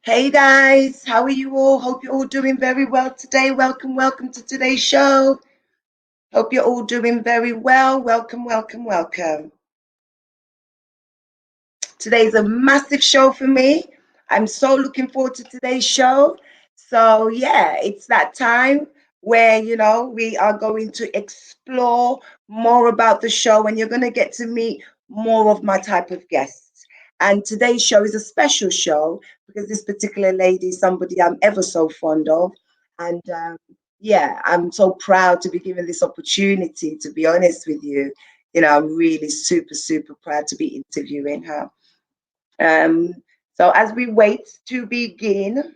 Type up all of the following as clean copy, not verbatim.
Hey guys, how are you all? Hope you're all doing very well today. Welcome to today's show. Hope you're all doing very well. Welcome. Today's a massive show for me. I'm so looking forward to today's show. So, yeah, it's that time where, we are going to explore more about the show and you're going to get to meet more of my type of guests. And today's show is a special show because this particular lady is somebody I'm ever so fond of. And yeah, I'm so proud to be given this opportunity, to be honest with you. I'm really super proud to be interviewing her. Um, so as we wait to begin,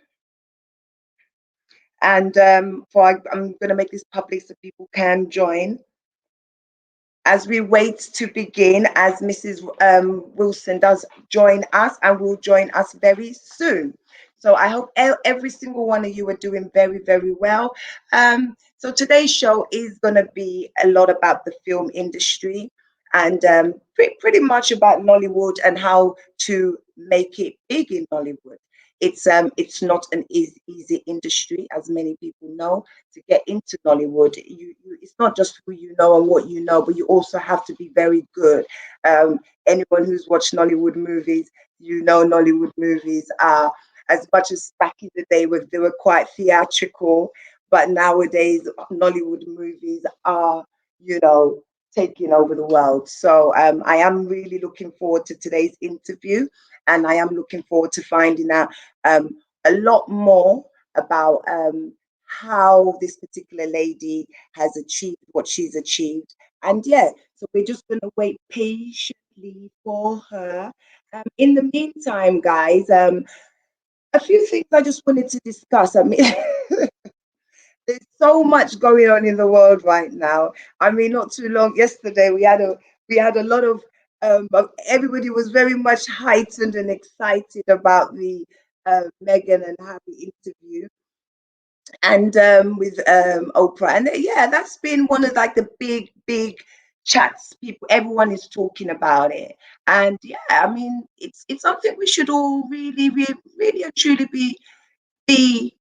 and I'm going to make this public so people can join. As we wait to begin, as Mrs. Wilson does join us, and will join us very soon. So I hope every single one of you are doing very well. So today's show is going to be a lot about the film industry and pretty much about Nollywood and how to make it big in Nollywood. It's not an easy industry, as many people know. To get into Nollywood, it's not just who you know and what you know, but you also have to be very good. Anyone who's watched Nollywood movies, Nollywood movies are, as much as back in the day they were quite theatrical, but nowadays Nollywood movies are, taking over the world. So I am really looking forward to today's interview, and I am looking forward to finding out a lot more about how this particular lady has achieved what she's achieved. And yeah, so we're just going to wait patiently for her. In the meantime, guys, a few things I just wanted to discuss. I mean, there's so much going on in the world right now. I mean, not too long yesterday, we had a lot of everybody was very much heightened and excited about the Meghan and Harry interview and with Oprah. And yeah, that's been one of like the big chats. Everyone is talking about it. And yeah, I mean, it's something we should all really and truly be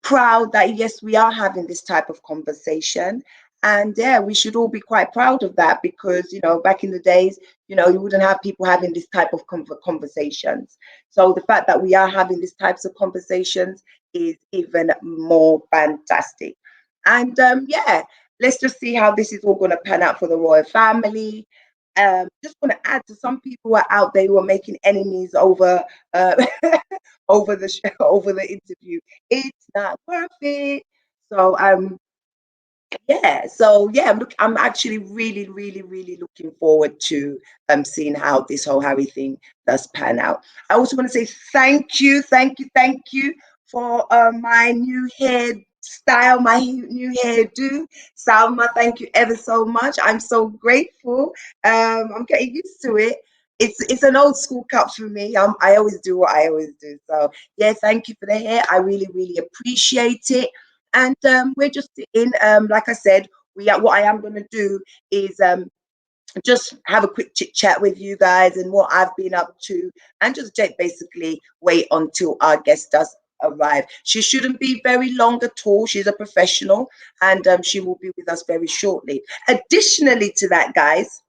proud that yes, we are having this type of conversation. And yeah, we should all be quite proud of that because back in the days, you wouldn't have people having this type of conversations. So the fact that we are having these types of conversations is even more fantastic. And yeah, let's just see how this is all going to pan out for the royal family. Just want to add to some people who are out there who are making enemies over over the show, over the interview. It's not worth it. So I'm actually really looking forward to seeing how this whole Harry thing does pan out. I also want to say thank you for my new hairstyle, my new hairdo. Salma, thank you ever so much. I'm so grateful. I'm getting used to it. It's an old school cut for me. I always do what I always do. So yeah, thank you for the hair. I really appreciate it. And we're just in, like I said, what I am going to do is just have a quick chit chat with you guys and what I've been up to, and just basically wait until our guest does arrive. She shouldn't be very long at all. She's a professional, and she will be with us very shortly. Additionally to that, guys,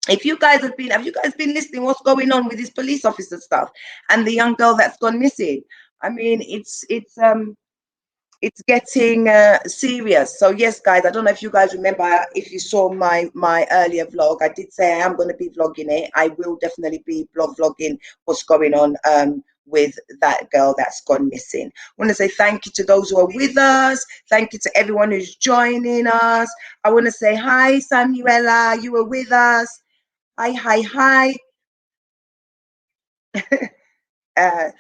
if you guys have you guys been listening what's going on with this police officer stuff and the young girl that's gone missing? I mean, it's getting serious. So yes, guys, I don't know if you guys remember, if you saw my earlier vlog, I did say I am going to be vlogging it. I will definitely be vlogging what's going on with that girl that's gone missing. I want to say thank you to those who are with us. Thank you to everyone who's joining us. I want to say hi, Samuela, you were with us. Hi.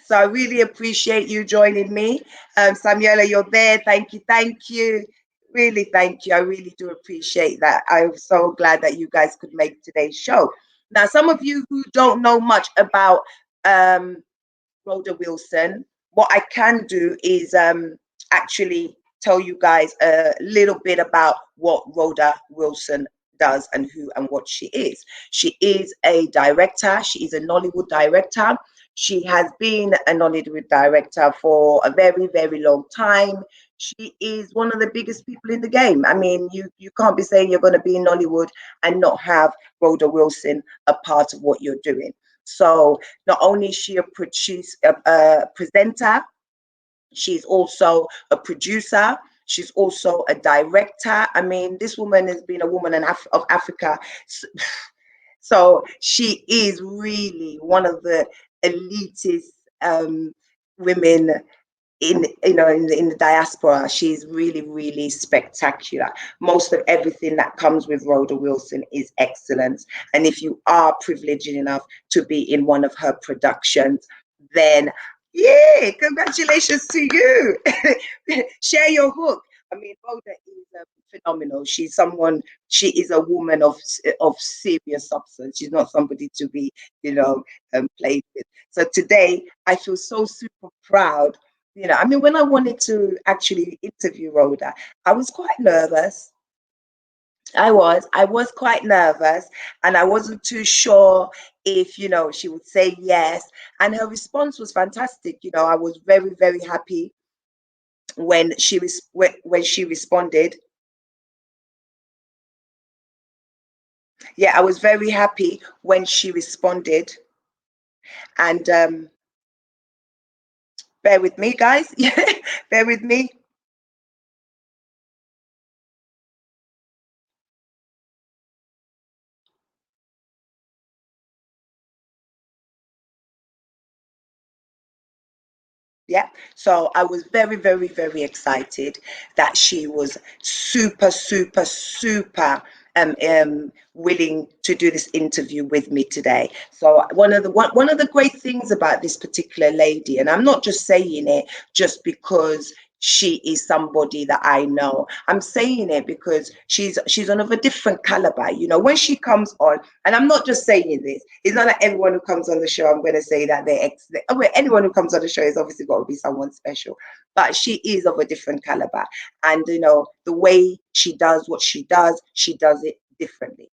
So I really appreciate you joining me. Samuela, you're there. Thank you. Really, thank you. I really do appreciate that. I'm so glad that you guys could make today's show. Now, some of you who don't know much about um, Rhoda Wilson, what I can do is actually tell you guys a little bit about what Rhoda Wilson does and who and what she is. She is a director. She is a Nollywood director. She has been a Nollywood director for a very, very long time. She is one of the biggest people in the game. I mean, you can't be saying you're going to be in Nollywood and not have Rhoda Wilson a part of what you're doing. So not only is she a presenter, she's also a producer. She's also a director. I mean, this woman has been a woman of Africa. So she is really one of the elitist women in in the diaspora. She's really, really spectacular. Most of everything that comes with Rhoda Wilson is excellent. And if you are privileged enough to be in one of her productions, then yeah, congratulations to you. Share your hook. I mean, Rhoda is phenomenal. She is a woman of serious substance. She's not somebody to be, played with. So today, I feel so super proud. I mean, when I wanted to actually interview Rhoda, I was quite nervous. I was quite nervous, and I wasn't too sure if, she would say yes. And her response was fantastic. I was very, very happy when she responded. Yeah, I was very happy when she responded. And bear with me, guys. Bear with me. Yeah. So I was very, very, very excited that she was super, super, super willing to do this interview with me today. So one of the great things about this particular lady, and I'm not just saying it just because she is somebody that I know. I'm saying it because she's of a different caliber. When she comes on, and I'm not just saying this. It's not that everyone who comes on the show, I'm going to say that they're excellent. Anyone who comes on the show is obviously got to be someone special, but she is of a different caliber. And the way she does what she does it differently.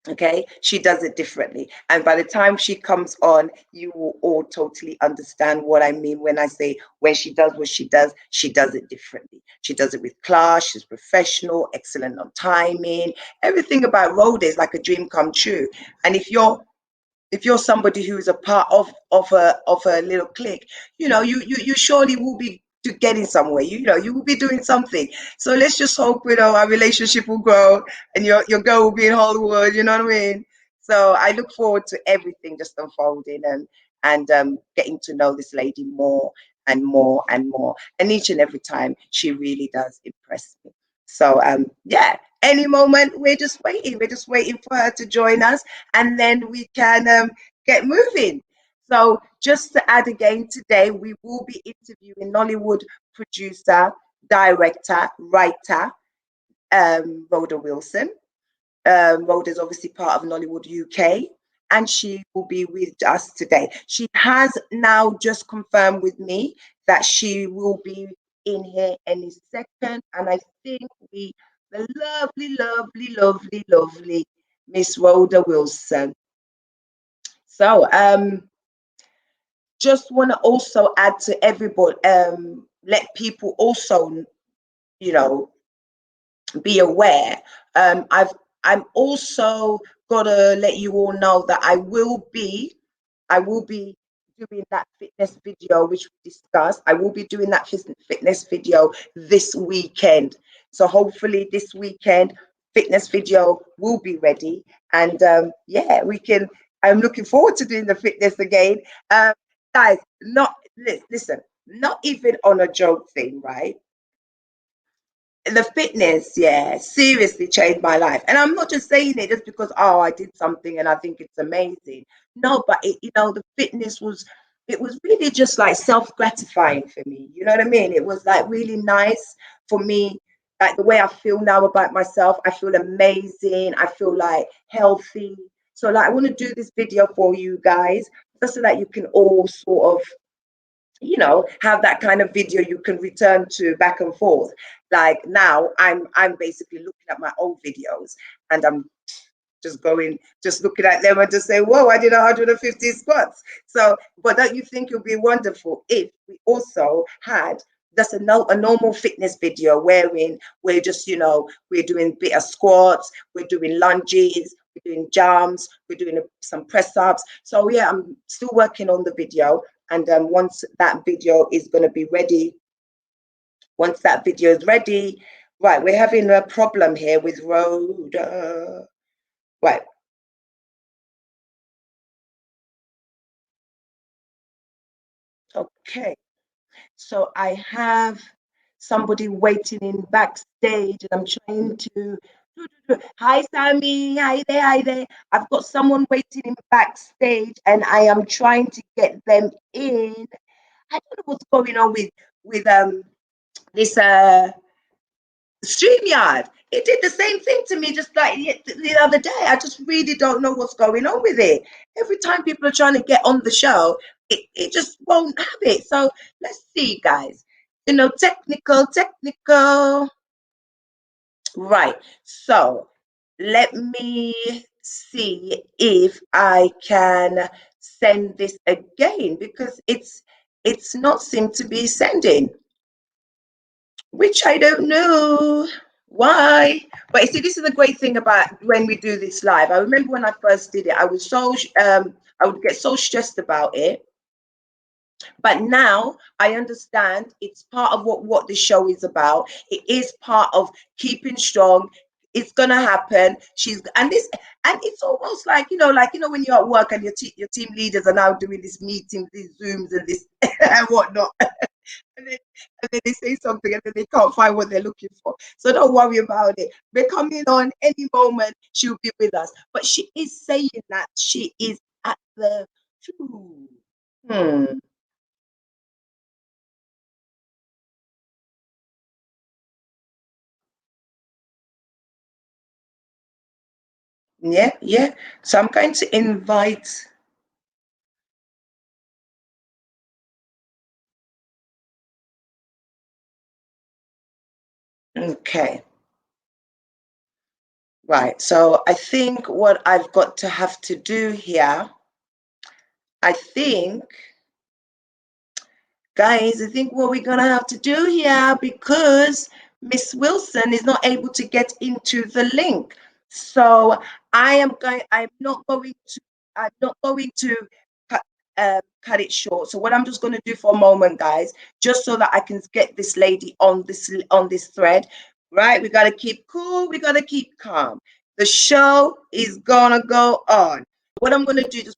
Okay, she does it differently, and by the time she comes on, you will all totally understand what I mean when I say when she does what she does it differently. She does it with class. She's professional, excellent on timing. Everything about Rhoda is like a dream come true. And if you're somebody who is a part of a little clique, you surely will be getting somewhere. You will be doing something. So let's just hope our relationship will grow, and your girl will be in Hollywood. You know what I mean? So I look forward to everything just unfolding, and getting to know this lady more and more and more. And each and every time, she really does impress me. So yeah, any moment, we're just waiting. We're just waiting for her to join us, and then we can get moving. So just to add again, today we will be interviewing Nollywood producer, director, writer, Rhoda Wilson. Rhoda is obviously part of Nollywood UK, and she will be with us today. She has now just confirmed with me that she will be in here any second, and I think the lovely, lovely, lovely, lovely Miss Rhoda Wilson. So just want to also add to everybody, let people also, you know, be aware. I'm also gotta let you all know that I will be doing that fitness video which we discussed. I will be doing that fitness video this weekend. So hopefully this weekend fitness video will be ready, and yeah, we can. I'm looking forward to doing the fitness again. Guys, not listen, not even on a joke thing, right? The fitness, yeah, seriously changed my life. And I'm not just saying it just because, oh, I did something and I think it's amazing. No, but the fitness it was really just like self-gratifying for me. You know what I mean? It was like really nice for me. Like the way I feel now about myself, I feel amazing. I feel like healthy. So like I want to do this video for you guys just so that you can all sort of have that kind of video you can return to back and forth. Like now I'm basically looking at my old videos, and I'm just going, just looking at them and just say, whoa, I did 150 squats. So, but don't you think it would be wonderful if we also had just a normal fitness video wherein we're just, we're doing bit of squats, we're doing lunges, we're doing jumps, we're doing some press ups. So yeah, I'm still working on the video. And once that video is going to be ready, right, we're having a problem here with Rhoda. Right. Okay. So I have somebody waiting in backstage, and I'm trying to. Hi, Sammy. Hi there. Hi there. I've got someone waiting in backstage, and I am trying to get them in. I don't know what's going on with this StreamYard. It did the same thing to me just like the other day. I just really don't know what's going on with it. Every time people are trying to get on the show, it just won't have it. So let's see, guys. Technical. Right. So let me see if I can send this again because it's not seem to be sending, which I don't know why. But you see, this is the great thing about when we do this live. I remember when I first did it, I was so I would get so stressed about it. But now I understand it's part of what the show is about. It is part of keeping strong. It's gonna happen. And it's almost like when you're at work and your team leaders are now doing this meeting, these zooms and this and whatnot. And then they say something and then they can't find what they're looking for. So don't worry about it. We're coming on any moment. She'll be with us. But she is saying that she is at the. Hmm. Yeah, yeah. So I'm going to invite. Okay. Right. So I think what I've got to have to do here, I think, guys, I think what we're gonna have to do here because Miss Wilson is not able to get into the link. So I'm not going to cut cut it short. So what I'm just going to do for a moment, guys, just so that I can get this lady on this thread, right? We got to keep cool. We got to keep calm. The show is gonna go on. What I'm going to do just.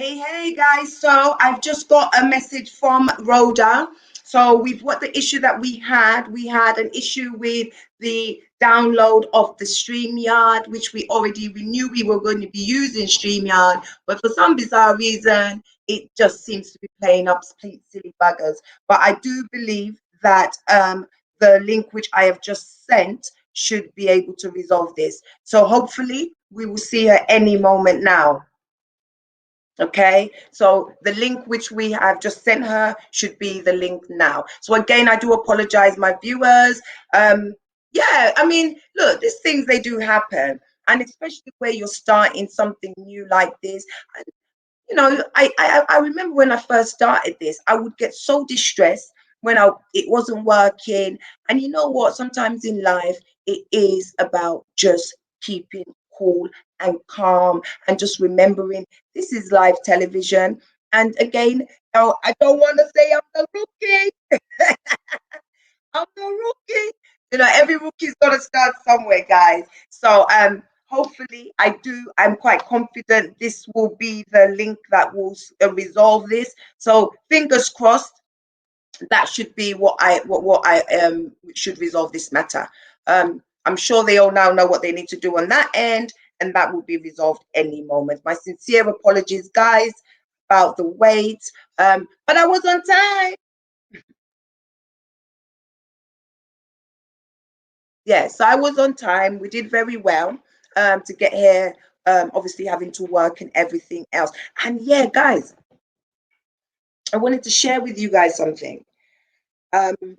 Hey guys. So I've just got a message from Rhoda. So we've what the issue that we had an issue with the download of the StreamYard, which we knew we were going to be using StreamYard, but for some bizarre reason, it just seems to be playing up silly buggers. But I do believe that the link which I have just sent should be able to resolve this. So hopefully we will see her any moment now. Okay, so the link which we have just sent her should be the link now. So again, I do apologize, my viewers. Yeah, I mean, look, these things, they do happen, and especially where you're starting something new like this. You know, I remember when I first started this, I would get so distressed when it wasn't working. And you know what? Sometimes in life, it is about just keeping cool and calm and just remembering this is live television. And again, oh, I don't want to say I'm the rookie. I'm the rookie. You know, every rookie's got to start somewhere, guys. So hopefully I'm quite confident this will be the link that will resolve this. So fingers crossed, that should be what I should resolve this matter. I'm sure they all now know what they need to do on that end, and that will be resolved any moment. My sincere apologies, guys, about the wait. But I was on time. Yes, I was on time. We did very well to get here. Obviously having to work and everything else. And yeah, guys, I wanted to share with you guys something. Um,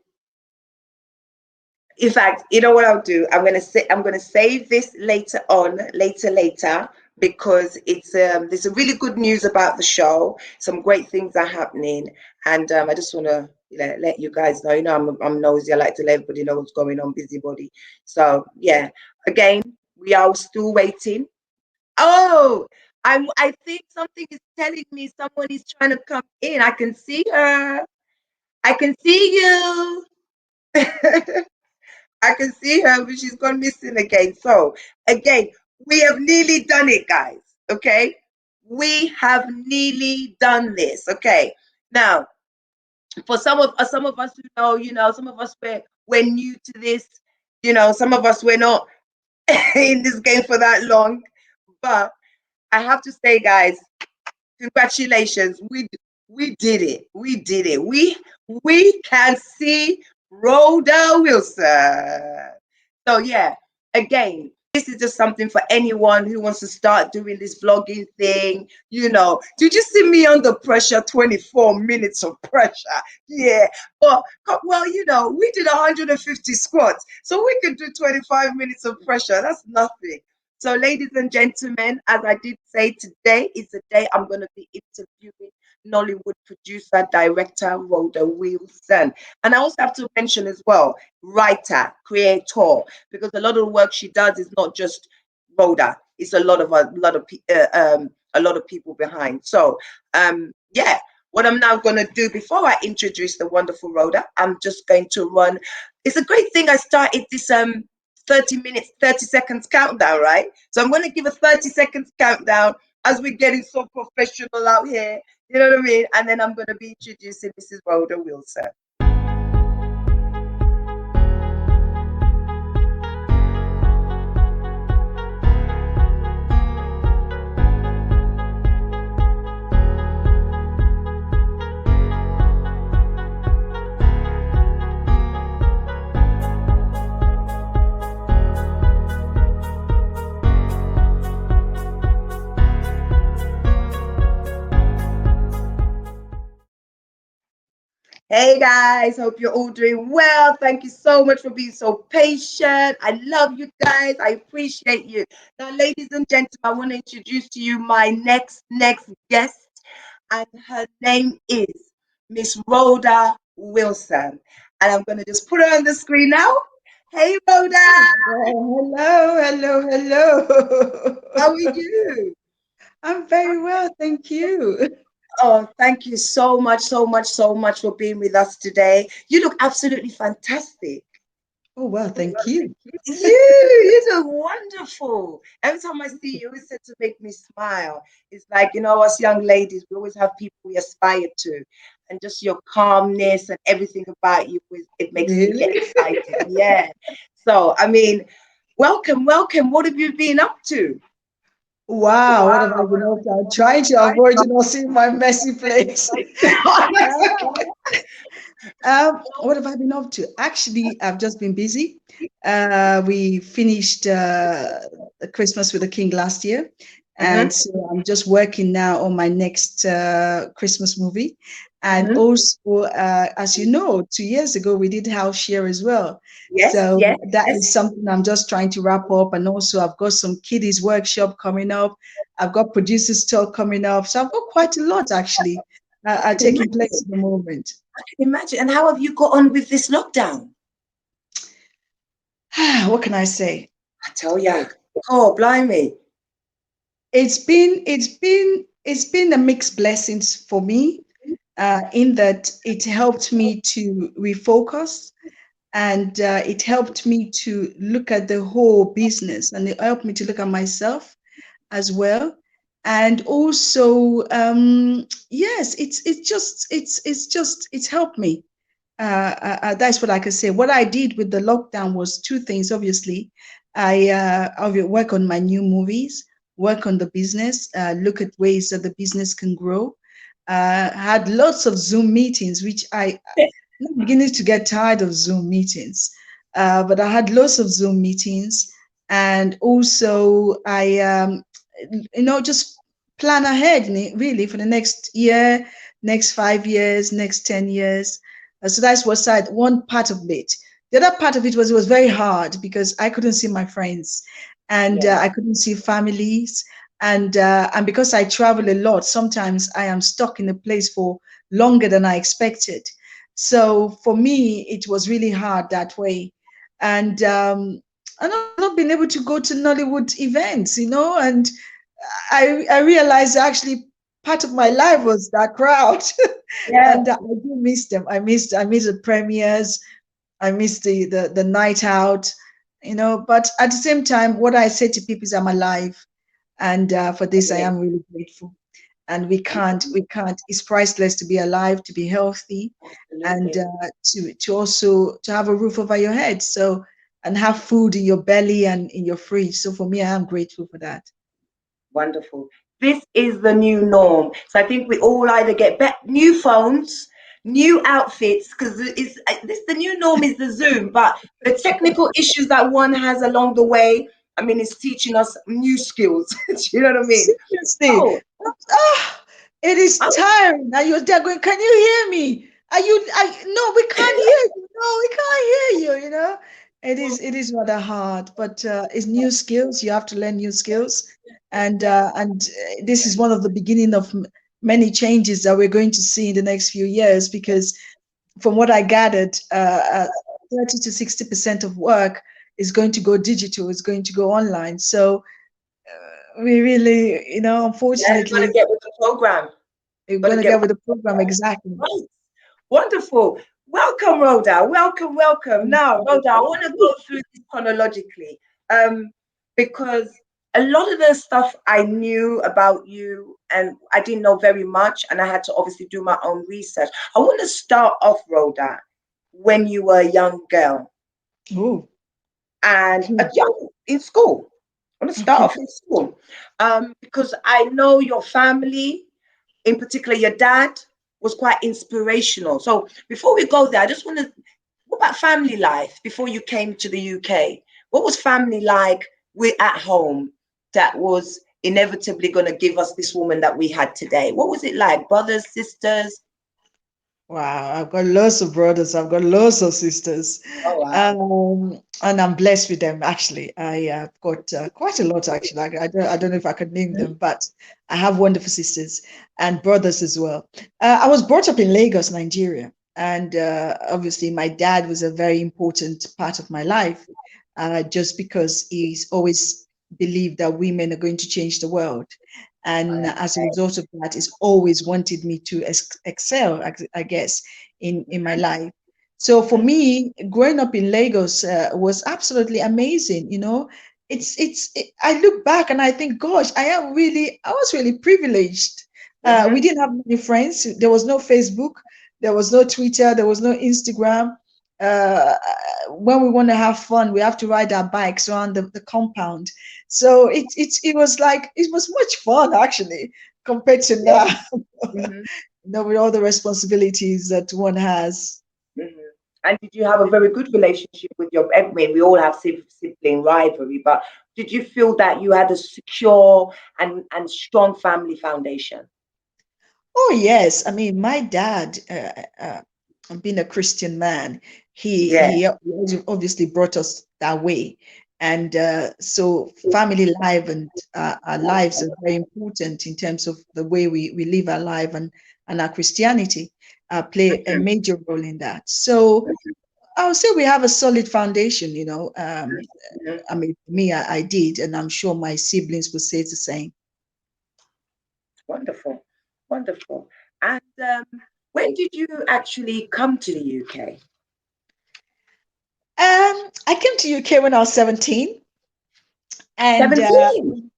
in fact, you know what I'll do? I'm gonna save this later on, later, because it's there's a really good news about the show. Some great things are happening, and I just want to let you guys know. You know, I'm nosy. I like to let everybody know what's going on, busybody. So yeah, again, we are still waiting. Oh, I think something is telling me someone is trying to come in. I can see her. I can see you. I can see her, but she's gone missing again. So again, we have nearly done it, guys. Okay, we have nearly done this. Okay, now for some of us who know, you know, some of us we're new to this. You know, some of us we're not in this game for that long. But I have to say, guys, congratulations. We did it. We did it. We can see Rhoda Wilson. So yeah, again, this is just something for anyone who wants to start doing this vlogging thing. You know, did you see me under pressure? 24 minutes of pressure. Yeah, but well, you know, we did 150 squats, so we could do 25 minutes of pressure. That's nothing. So, ladies and gentlemen, as I did say, today is the day I'm going to be interviewing Nollywood producer, director Rhoda Wilson. And I also have to mention as well, writer, creator, because a lot of the work she does is not just Rhoda. It's a lot of people behind. So, yeah. What I'm now going to do before I introduce the wonderful Rhoda, I'm just going to run. It's a great thing I started this 30 minutes, 30 seconds countdown, right? So I'm going to give a 30 seconds countdown as we're getting so professional out here. You know what I mean? And then I'm going to be introducing Mrs. Rhoda Wilson. Hey guys, hope you're all doing well. Thank you so much for being so patient. I love you guys. I appreciate you. Now, ladies and gentlemen, I want to introduce to you my next guest, and her name is Miss Rhoda Wilson. And I'm going to just put her on the screen now. Hey, Rhoda. Oh, hello. How are you? I'm very well, thank you. Oh, thank you so much for being with us today. You look absolutely fantastic. Oh, well, thank you. You look wonderful. Every time I see you, you always said to make me smile. It's like, us young ladies, we always have people we aspire to. And just your calmness and everything about you, it makes me get Really? excited. Yeah. So, I mean, welcome, welcome. What have you been up to? Wow, what have I been up to? I'm trying to avoid, seeing my messy place. What have I been up to? Actually, I've just been busy. We finished Christmas with the King last year, and Mhm, so I'm just working now on my next Christmas movie. And mhm. also, as you know, 2 years ago we did House Share as well. Yes, So yes, that yes. is something I'm just trying to wrap up. And also, I've got some kiddies workshop coming up. I've got producers talk coming up. So I've got quite a lot actually I can taking imagine. place at the moment. I can imagine. And how have you got on with this lockdown? What can I say? I tell ya. Oh, blimey. It's been a mixed blessings for me, in that it helped me to refocus, and it helped me to look at the whole business, and it helped me to look at myself as well. And also, yes, it's helped me. That's what I could say. What I did with the lockdown was two things. Obviously, I will work on my new movies, work on the business, look at ways that the business can grow. Had lots of Zoom meetings, which I'm beginning to get tired of Zoom meetings. But I had lots of Zoom meetings, and also just plan ahead really for the next year, next 5 years, next 10 years. So that's what side one part of it. The other part of it was very hard because I couldn't see my friends, and Yeah. I couldn't see families, and because I travel a lot, sometimes I am stuck in a place for longer than I expected. So for me, it was really hard that way. And also not being able to go to Nollywood events, and I realized actually part of my life was that crowd. Yeah. And I do miss them. I miss the premieres. I miss the night out, But at the same time, what I say to people is I'm alive, and for this I Definitely. am really grateful. And we can't. It's priceless to be alive, to be healthy, and Absolutely. to also to have a roof over your head. So and have food in your belly and in your fridge. So for me, I am grateful for that. Wonderful. This is the new norm. So I think we all either get new phones, new outfits, because it's this the new norm is the Zoom, but the technical issues that one has along the way, I mean, it's teaching us new skills. Do you know what I mean? Seriously, Oh, it is oh, tiring. Now you're there going, can you hear me? Are you? No, we can't hear you. No, we can't hear you. It is rather hard, but it's new skills. You have to learn new skills, and this is one of the beginning of many changes that we're going to see in the next few years. Because from what I gathered, 30 to 60% of work is going to go digital. Is going to go online. So we really, yeah, you got to unfortunately, get with the program. we're Got to going to get get with with the the program program. exactly. Right. Wonderful. Welcome, Rhoda. Welcome, welcome. Now, Rhoda, I want to go through this chronologically, um, because a lot of the stuff I knew about you and I didn't know very much, and I had to obviously do my own research. I want to start off, Rhoda, when you were a young girl Oh, and okay. a young in school. I want to start Okay. off in school, because I know your family, in particular your dad, was quite inspirational. So before we go there, I just want to, what about family life before you came to the UK? What was family like with at home that was inevitably going to give us this woman that we had today? What was it like? Brothers, sisters? Wow, I've got lots of brothers. I've got lots of sisters, Oh wow. and I'm blessed with them. Actually, I have got quite a lot. Actually, I don't know if I could name them, but I have wonderful sisters and brothers as well. I was brought up in Lagos, Nigeria, and obviously my dad was a very important part of my life, just because he's always believed that women are going to change the world. And as a result of that, he's always wanted me to excel, I guess, in my life. So for me, growing up in Lagos was absolutely amazing. I look back and I think, gosh, I was really privileged. Mm-hmm. We didn't have many friends. There was no Facebook, there was no Twitter, there was no Instagram. Uh, when we want to have fun, we have to ride our bikes around the compound. So it was like it was much fun actually compared to Yeah. now. Mm-hmm. With all the responsibilities that one has. Mm-hmm. And did you have a very good relationship with your? I mean, we all have sibling rivalry, but did you feel that you had a secure and strong family foundation? Oh yes, I mean my dad, being a Christian man, Yeah. he obviously brought us that way, and so family life and our lives are very important in terms of the way we live our life, and our Christianity play a major role in that. So I would say we have a solid foundation. Mhm. I mean, me, I did, and I'm sure my siblings would say the same. Wonderful, wonderful. And when did you actually come to the UK? I came to UK when I was 17, and 17.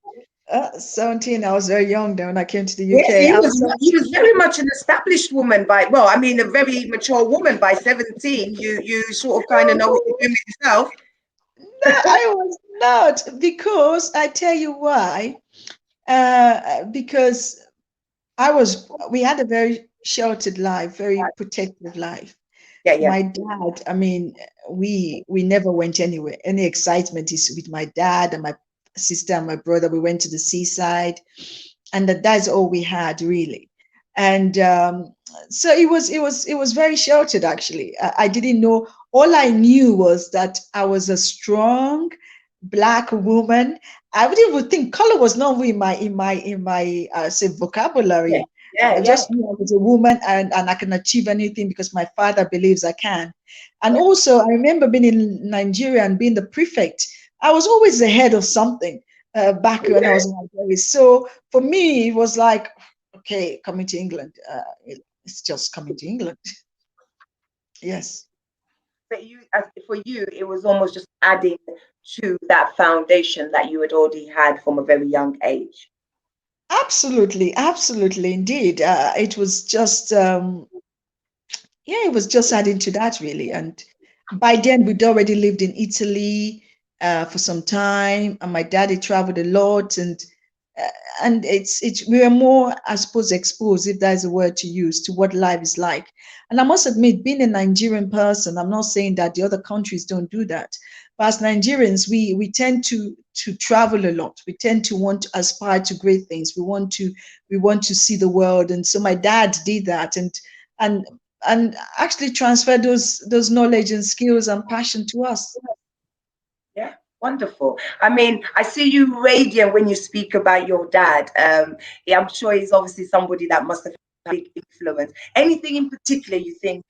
17, I was very young then when I came to the Yes, UK. I was he 17. was very much an established woman by, well, I mean, a very mature woman by 17. You sort of kind of know what you're doing with yourself. No, I was not, because I tell you why. Because we had a very sheltered life, very protected life. Yeah, yeah. My dad, I mean, we never went anywhere. Any excitement is with my dad and my sister and my brother. We went to the seaside, and that's all we had really. And so it was very sheltered actually. I didn't know. All I knew was that I was a strong Black woman. I wouldn't even think color was not in my say Yeah, vocabulary. yeah, I yeah. just knew I was a woman, and I can achieve anything because my father believes I can. And Yeah. also, I remember being in Nigeria and being the prefect. I was always ahead of something back when I was in Nigeria. So for me, it was like, okay, coming to England. It's just coming to England. Yes. But for you, it was almost just adding to that foundation that you had already had from a very young age. Absolutely, absolutely, indeed. It was just yeah, it was just adding to that really. And by then, we'd already lived in Italy for some time, and my daddy traveled a lot, uh, and it's we were more, I suppose, exposed, if that's a word to use, to what life is like. And I must admit, being a Nigerian person, I'm not saying that the other countries don't do that, but as Nigerians, we tend to travel a lot. We tend to want to aspire to great things. We want to see the world, and so my dad did that, and and actually transfer those knowledge and skills and passion to us. Yeah, wonderful. I mean, I see you radiant when you speak about your dad. Yeah, I'm sure he's obviously somebody that must have had a big influence. Anything in particular you think,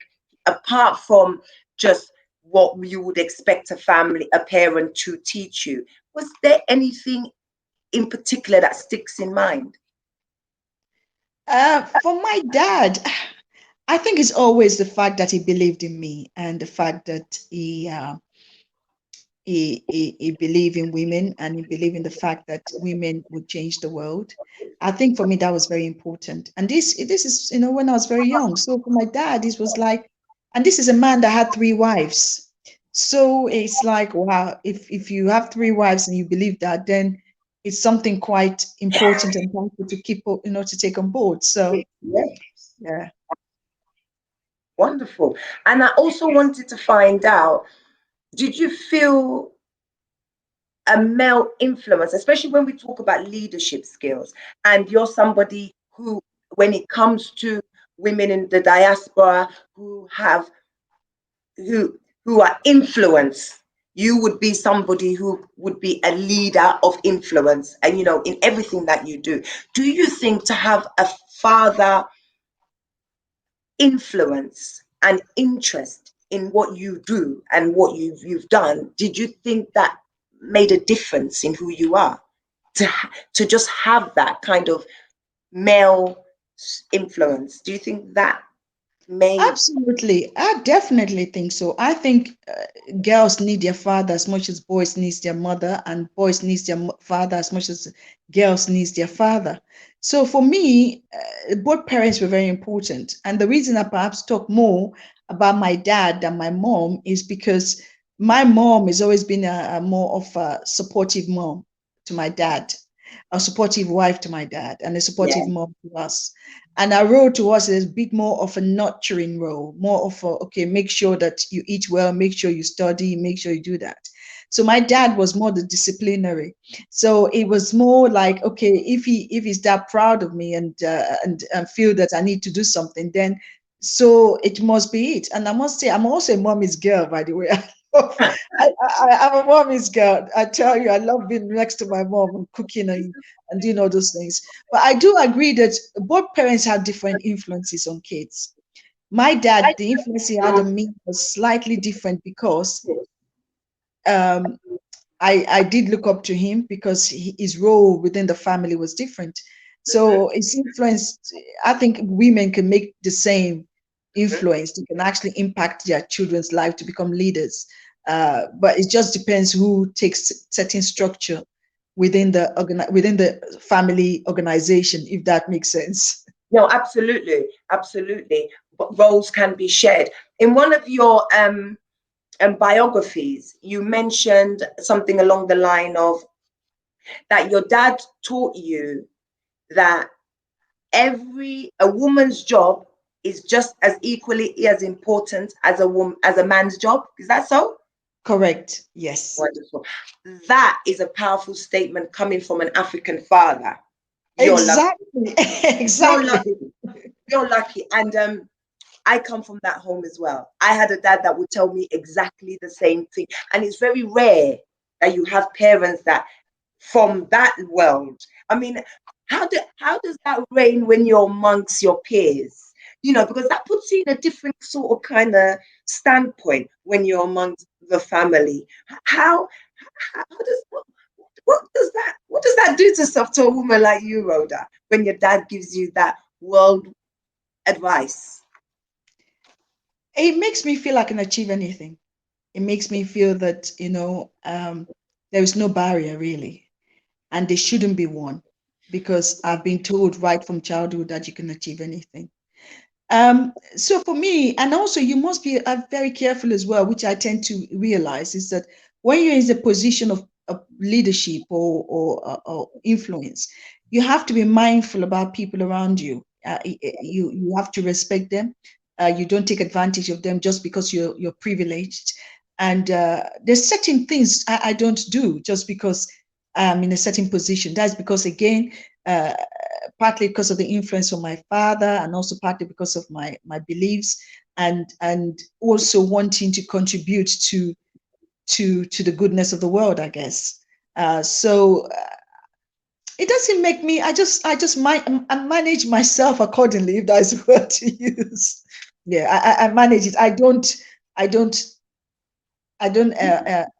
apart from just what you would expect a parent to teach you, was there anything in particular that sticks in mind? For my dad, I think it's always the fact that he believed in me, and the fact that he believed in women, and he believed in the fact that women would change the world. I think for me that was very important. And this is, when I was very young. So for my dad, this was like, and this is a man that had three wives. So it's like, wow, if you have three wives and you believe that, then it's something quite important and powerful to keep, to take on board. So Yeah, yeah. wonderful. And I also wanted to find out, did you feel a male influence, especially when we talk about leadership skills, and you're somebody who, when it comes to women in the diaspora who who are influenced, you would be somebody who would be a leader of influence, and in everything that you do. Do you think to have a father influence and interest in what you do and what you've done, did you think that made a difference in who you are, to just have that kind of male influence? Do you think that? Maybe. Absolutely. I definitely think so. I think girls need their father as much as boys needs their mother, and boys needs their father as much as girls needs their father. So for me, both parents were very important. And the reason I perhaps talk more about my dad than my mom is because my mom has always been a more of a supportive mom to my dad, a supportive wife to my dad, and a Yeah. supportive mom to us. And our role to us is a bit more of a nurturing role, more of a, okay, make sure that you eat well, make sure you study, make sure you do that. So my dad was more the disciplinary. So it was more like, okay, if he's that proud of me and feel that I need to do something, then so it must be it. And I must say, I'm also a mommy's girl, by the way. I'm a mommy's girl. I tell you, I love being next to my mom and cooking and doing all those things. But I do agree that both parents have different influences on kids. My dad, the influence he had on me was slightly different because um, I did look up to him because his role within the family was different. So his influence, I think women can make the same influence. They can actually impact their children's life to become leaders. But it just depends who takes certain structure within the family organization, if that makes sense. No, absolutely, absolutely. But roles can be shared. In one of your biographies, you mentioned something along the line of that your dad taught you that a woman's job is just as equally as important as a man's job. Is that so? Correct. Yes. Wonderful. That is a powerful statement coming from an African father. You're lucky. Exactly. You're Exactly. lucky. You're lucky. And I come from that home as well. I had a dad that would tell me exactly the same thing. And it's very rare that you have parents that from that world. I mean, how does that reign when you're amongst your peers? Because that puts you in a different sort of kind of standpoint when you're amongst the family. How does what does that do to stuff to a woman like you, Rhoda, when your dad gives you that world advice? It makes me feel I can achieve anything. It makes me feel that, there is no barrier really, and there shouldn't be one because I've been told right from childhood that you can achieve anything. So for me, and also you must be very careful as well, which I tend to realize is that when you're in a position of leadership or influence, you have to be mindful about people around you. You have to respect them. You don't take advantage of them just because you're privileged. And there's certain things I don't do just because I'm in a certain position. That's because again, uh, partly because of the influence of my father and also partly because of my beliefs and also wanting to contribute to the goodness of the world, I guess. So it doesn't make me. I manage myself accordingly, if that's a word to use. Yeah, I manage it. I don't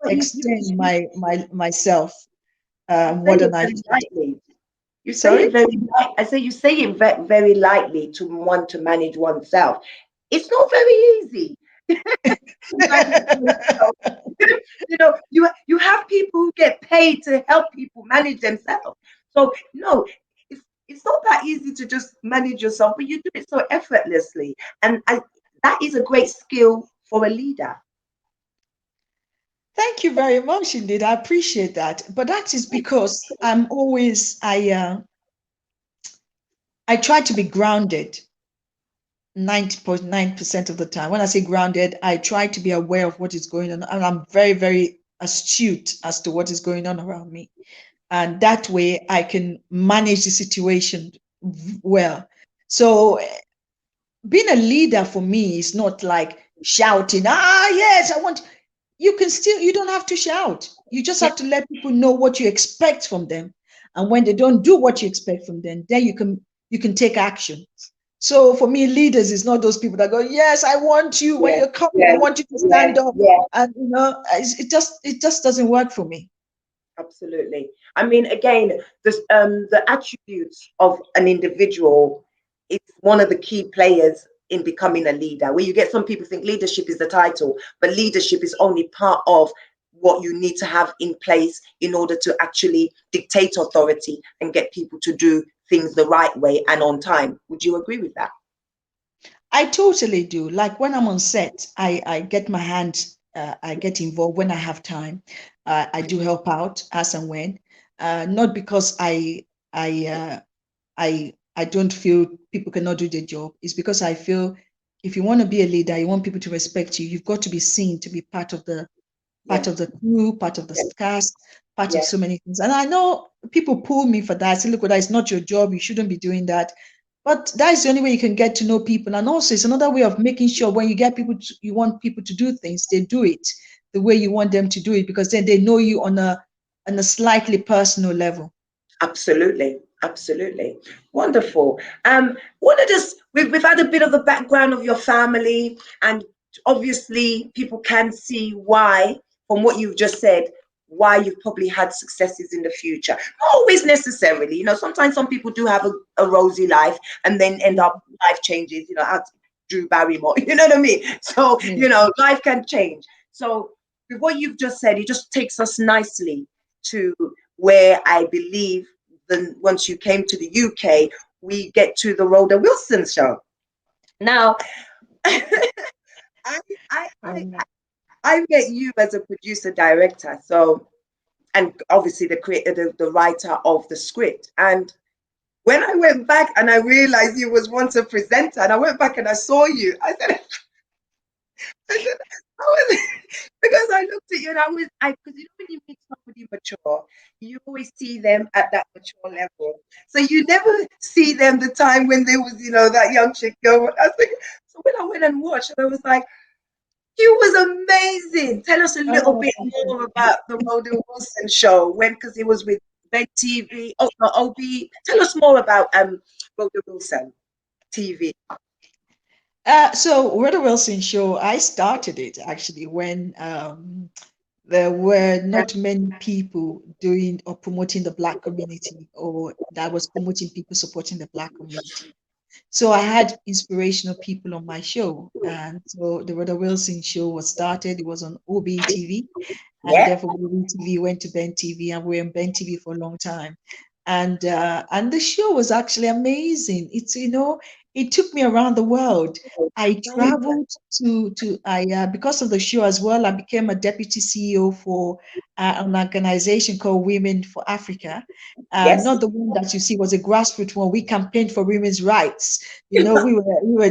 extend my myself You say more it than I very should. lightly. You say it Sorry. very light. I say you say it very lightly to want to manage oneself. It's not very easy to manage yourself. You have people who get paid to help people manage themselves. So no, it's not that easy to just manage yourself, but you do it so effortlessly. And that is a great skill for a leader. Thank you very much indeed. I appreciate that. But that is because I try to be grounded 90.9% of the time. When I say grounded, I try to be aware of what is going on. And I'm very, very astute as to what is going on around me. And that way I can manage the situation well. So being a leader for me is not like shouting, yes, I want. You don't have to shout. You just Yeah, have to let people know what you expect from them. And when they don't do what you expect from them, then you can take action. So for me, leaders is not those people that go, yes, I want you. When yeah, you're coming, I yeah, want you to yeah, stand up. yeah. And it just doesn't work for me. Absolutely. I mean, again, the attributes of an individual, it's one of the key players in becoming a leader, where you get some people think leadership is the title, but leadership is only part of what you need to have in place in order to actually dictate authority and get people to do things the right way and on time. Would you agree with that? I totally do. Like when I'm on set, I get my hand, I get involved when I have time. I do help out as and when. Not because I don't feel people cannot do their job. It's because I feel if you want to be a leader, you want people to respect you, you've got to be seen to be Yeah, part of the crew, part of the yeah, cast, part of yeah. so many things. And I know people pull me for that. I say, look, that is not your job. You shouldn't be doing that. But that is the only way you can get to know people. And also, it's another way of making sure when you get people, you want people to do things, they do it the way you want them to do it, because then they know you on a slightly personal level. Absolutely, absolutely. Wonderful. Want to just we've had a bit of the background of your family, and obviously people can see why, from what you've just said, why you've probably had successes in the future. Not always necessarily, sometimes some people do have a rosy life and then end up life changes, as Drew Barrymore, you know what I mean? So, Yeah. life can change. So with what you've just said, it just takes us nicely to where I believe then once you came to the UK, we get to the Rhoda Wilson show. Now, I, I, I, Um, I met you as a producer director, so and obviously the creator, the writer of the script. And when I went back and I realized you was once a presenter, and I went back and I saw you, I said, I was, because I looked at you and because when you meet somebody mature, you always see them at that mature level. So you never see them the time when they was, that young chick girl. I was thinking, so when I went and watched, and I was like, you was amazing. Tell us a little oh, bit more about the Rhoda Wilson show because it was with Ben TV. Oh, no, OB. Tell us more about Rhoda Wilson TV. so Rhoda Wilson show, I started it actually when there were not many people doing or promoting the Black community, or that was promoting people supporting the Black community. So I had inspirational people on my show. And so the Rhoda Wilson show was started. It was on OBTV. And Yeah. therefore Movie TV went to Ben TV, and we were on Ben TV for a long time. And the show was actually amazing. It took me around the world. I traveled to I because of the show as well. I became a deputy CEO for an organization called Women for Africa. Yes. Not the one that you see was a grassroots one. We campaigned for women's rights. We were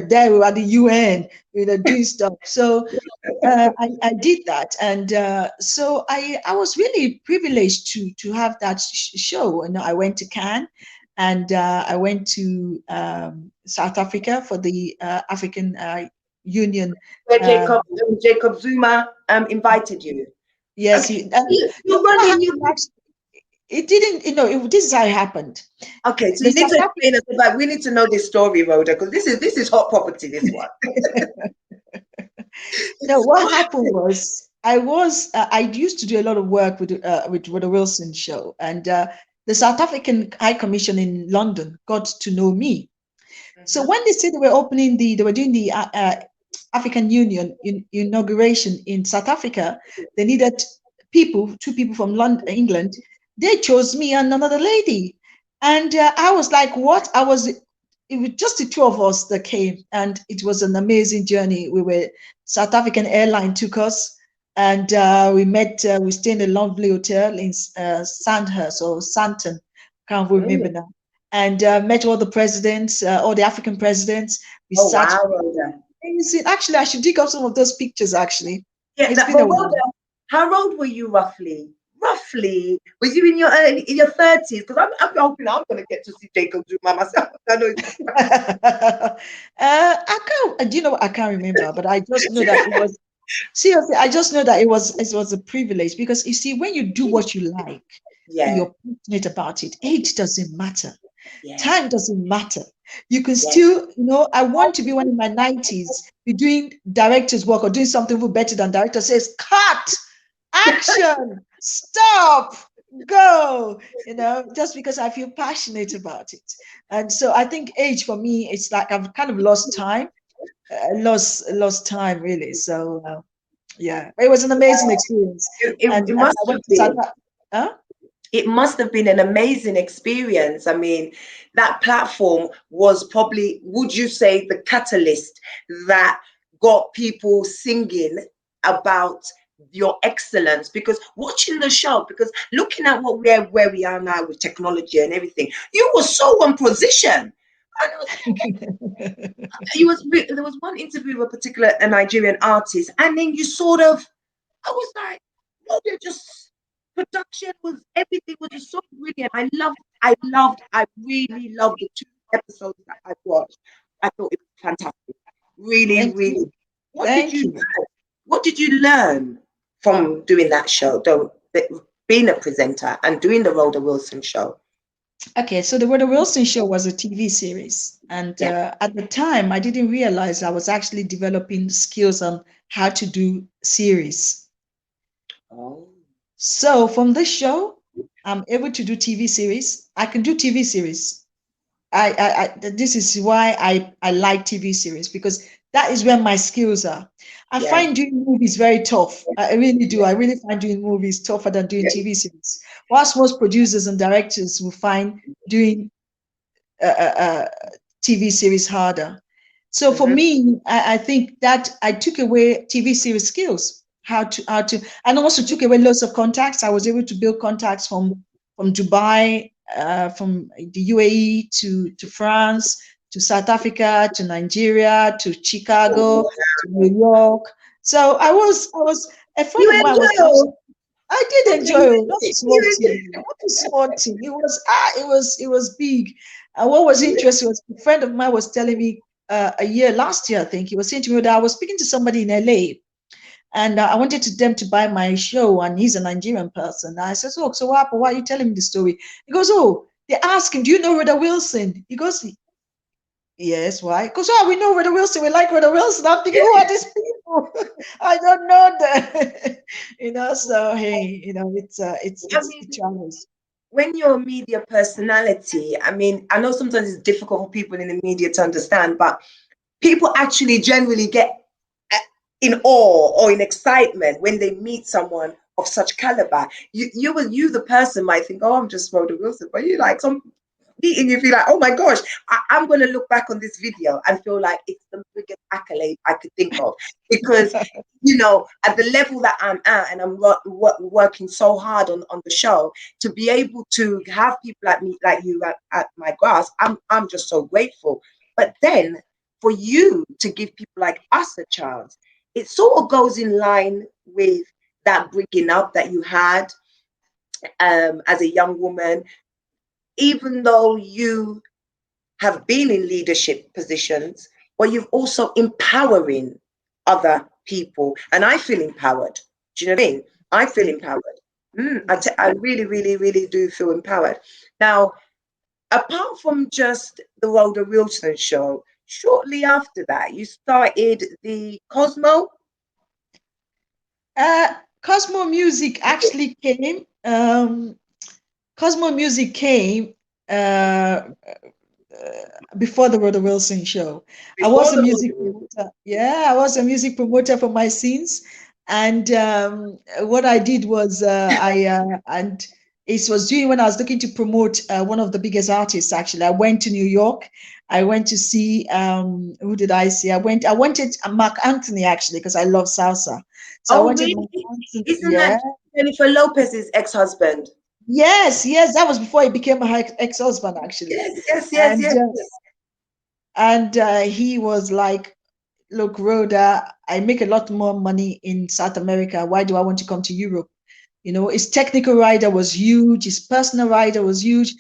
there. We were at the UN. We were doing stuff. So I did that, and so I was really privileged to have that show. I went to Cannes, and I went to South Africa for the African Union. Where Uh, Jacob Zuma invited you. yes, Okay, no, you what running happened you. actually? It didn't. This is how it happened. Okay, so The you need South to explain us about. We need to know this story, Rhoda, because this is hot property. This one. No, what happened was I used to do a lot of work with the Wilson show, and the South African High Commission in London got to know me. So Mhm. when they said they were doing the African Union inauguration in South Africa, they needed two people from London, England. They chose me and another lady, and I was like, "What?" It was just the two of us that came, and it was an amazing journey. South African airline took us, and we stayed in a lovely hotel in Sandhurst or Santon, can't remember Mm. now, and met all the presidents, all the African presidents. We Oh sat. wow, Rhoda. Amazing. Actually, I should dig up some of those pictures. Actually, Yeah, it's been but a Rhoda, while. how old were you roughly? Roughly, was you in your 30s? Because I'm hoping I'm going to get to see Jacob Zuma myself. I know. I can't. Do you know? I can't remember, but I just know that it was seriously. I just know that it was a privilege, because you see, when you do what you like and Yeah, you're passionate about it, age doesn't matter. yeah, Time doesn't matter. You can yeah. still, I want to be one in my 90s, be doing director's work or doing something even better than director says, cut, action, stop, go, just because I feel passionate about it. And so I think age for me, it's like I've kind of lost time. lost time really. So yeah, it was an amazing experience, It and must I have went to South. been. Huh? It must have been an amazing experience. I mean, that platform was probably, would you say, the catalyst that got people singing about your excellence? Because watching the show, because looking at where we are now with technology and everything, you were so on position. And I was thinking, there was one interview with a particular a Nigerian artist, and then you sort of, I was like, no, they're just production was everything was just so brilliant. I really loved the two episodes that I watched. I thought it was fantastic. Really, Thank really. you. What did Thank you you. learn? What did you learn from doing that show, though, being a presenter and doing the Rhoda Wilson show? Okay, so the Rhoda Wilson Show was a TV series, and Yeah. at the time, I didn't realize I was actually developing skills on how to do series. Oh, So from this show, I'm able to do TV series. I can do TV series. This is why I like TV series because that is where my skills are. I yeah. find doing movies very tough. I really do. I really find doing movies tougher than doing Yeah. TV series. Whilst most producers and directors will find doing TV series harder. So for Mhm. me, I think that I took away TV series skills, how to, and also took away lots of contacts. I was able to build contacts from Dubai, from the UAE to France, to South Africa, to Nigeria, to Chicago, Oh, to New York. So I was a friend you of mine was enjoy. actually. I did Okay, enjoy it. Not a small you team. Not a small team. It was big. And what was enjoy. interesting was a friend of mine was telling me last year, I think, he was saying to me that I was speaking to somebody in LA and I wanted to them to buy my show, and he's a Nigerian person. And I said, so what happened? Why are you telling me the story? He goes, oh, they asked him, do you know Rhoda Wilson? He goes, yes, why? Because we know Rhoda Wilson. We like Rhoda Wilson. I'm thinking, who are these people? I don't know them. So hey, I it mean, travels. when you're a media personality, I mean, I know sometimes it's difficult for people in the media to understand, but people actually generally get uh, in awe or in excitement when they meet someone of such caliber. You the person might think, oh, I'm just Rhoda Wilson, but you like some meeting, you feel like, oh my gosh, I'm going to look back on this video and feel like it's the biggest accolade I could think of because at the level that I'm at, and I'm working so hard on the show to be able to have people like me, like you, at my grasp. I'm just so grateful. But then for you to give people like us a chance, it sort of goes in line with that bringing up that you had as a young woman, even though you have been in leadership positions, but you've also empowering other people. And I feel empowered. Do you know what I mean? I feel Thank empowered. Yes. I really, really, really do feel empowered. Now, apart from just the Rhoda Wilson show, shortly after that, you started the Cosmo. Cosmo Music actually came. Cosmo Music came before the Rhoda Wilson show. I Before was a the music Rhoda Wilson. promoter. Yeah, I was a music promoter for my scenes. And what I did was and it was during when I was looking to promote one of the biggest artists. Actually, I went to New York. I went to see who did I see? I wanted Mark Anthony actually because I love salsa. So I Oh, wanted Mark really? Anthony. Isn't Yeah. that Jennifer Lopez's ex-husband? Yes, yes, that was before he became my ex-husband actually. Yes, yes, yes, And yes. he was like, look, Rhoda, I make a lot more money in South America. Why do I want to come to Europe? His technical rider was huge. His personal rider was huge.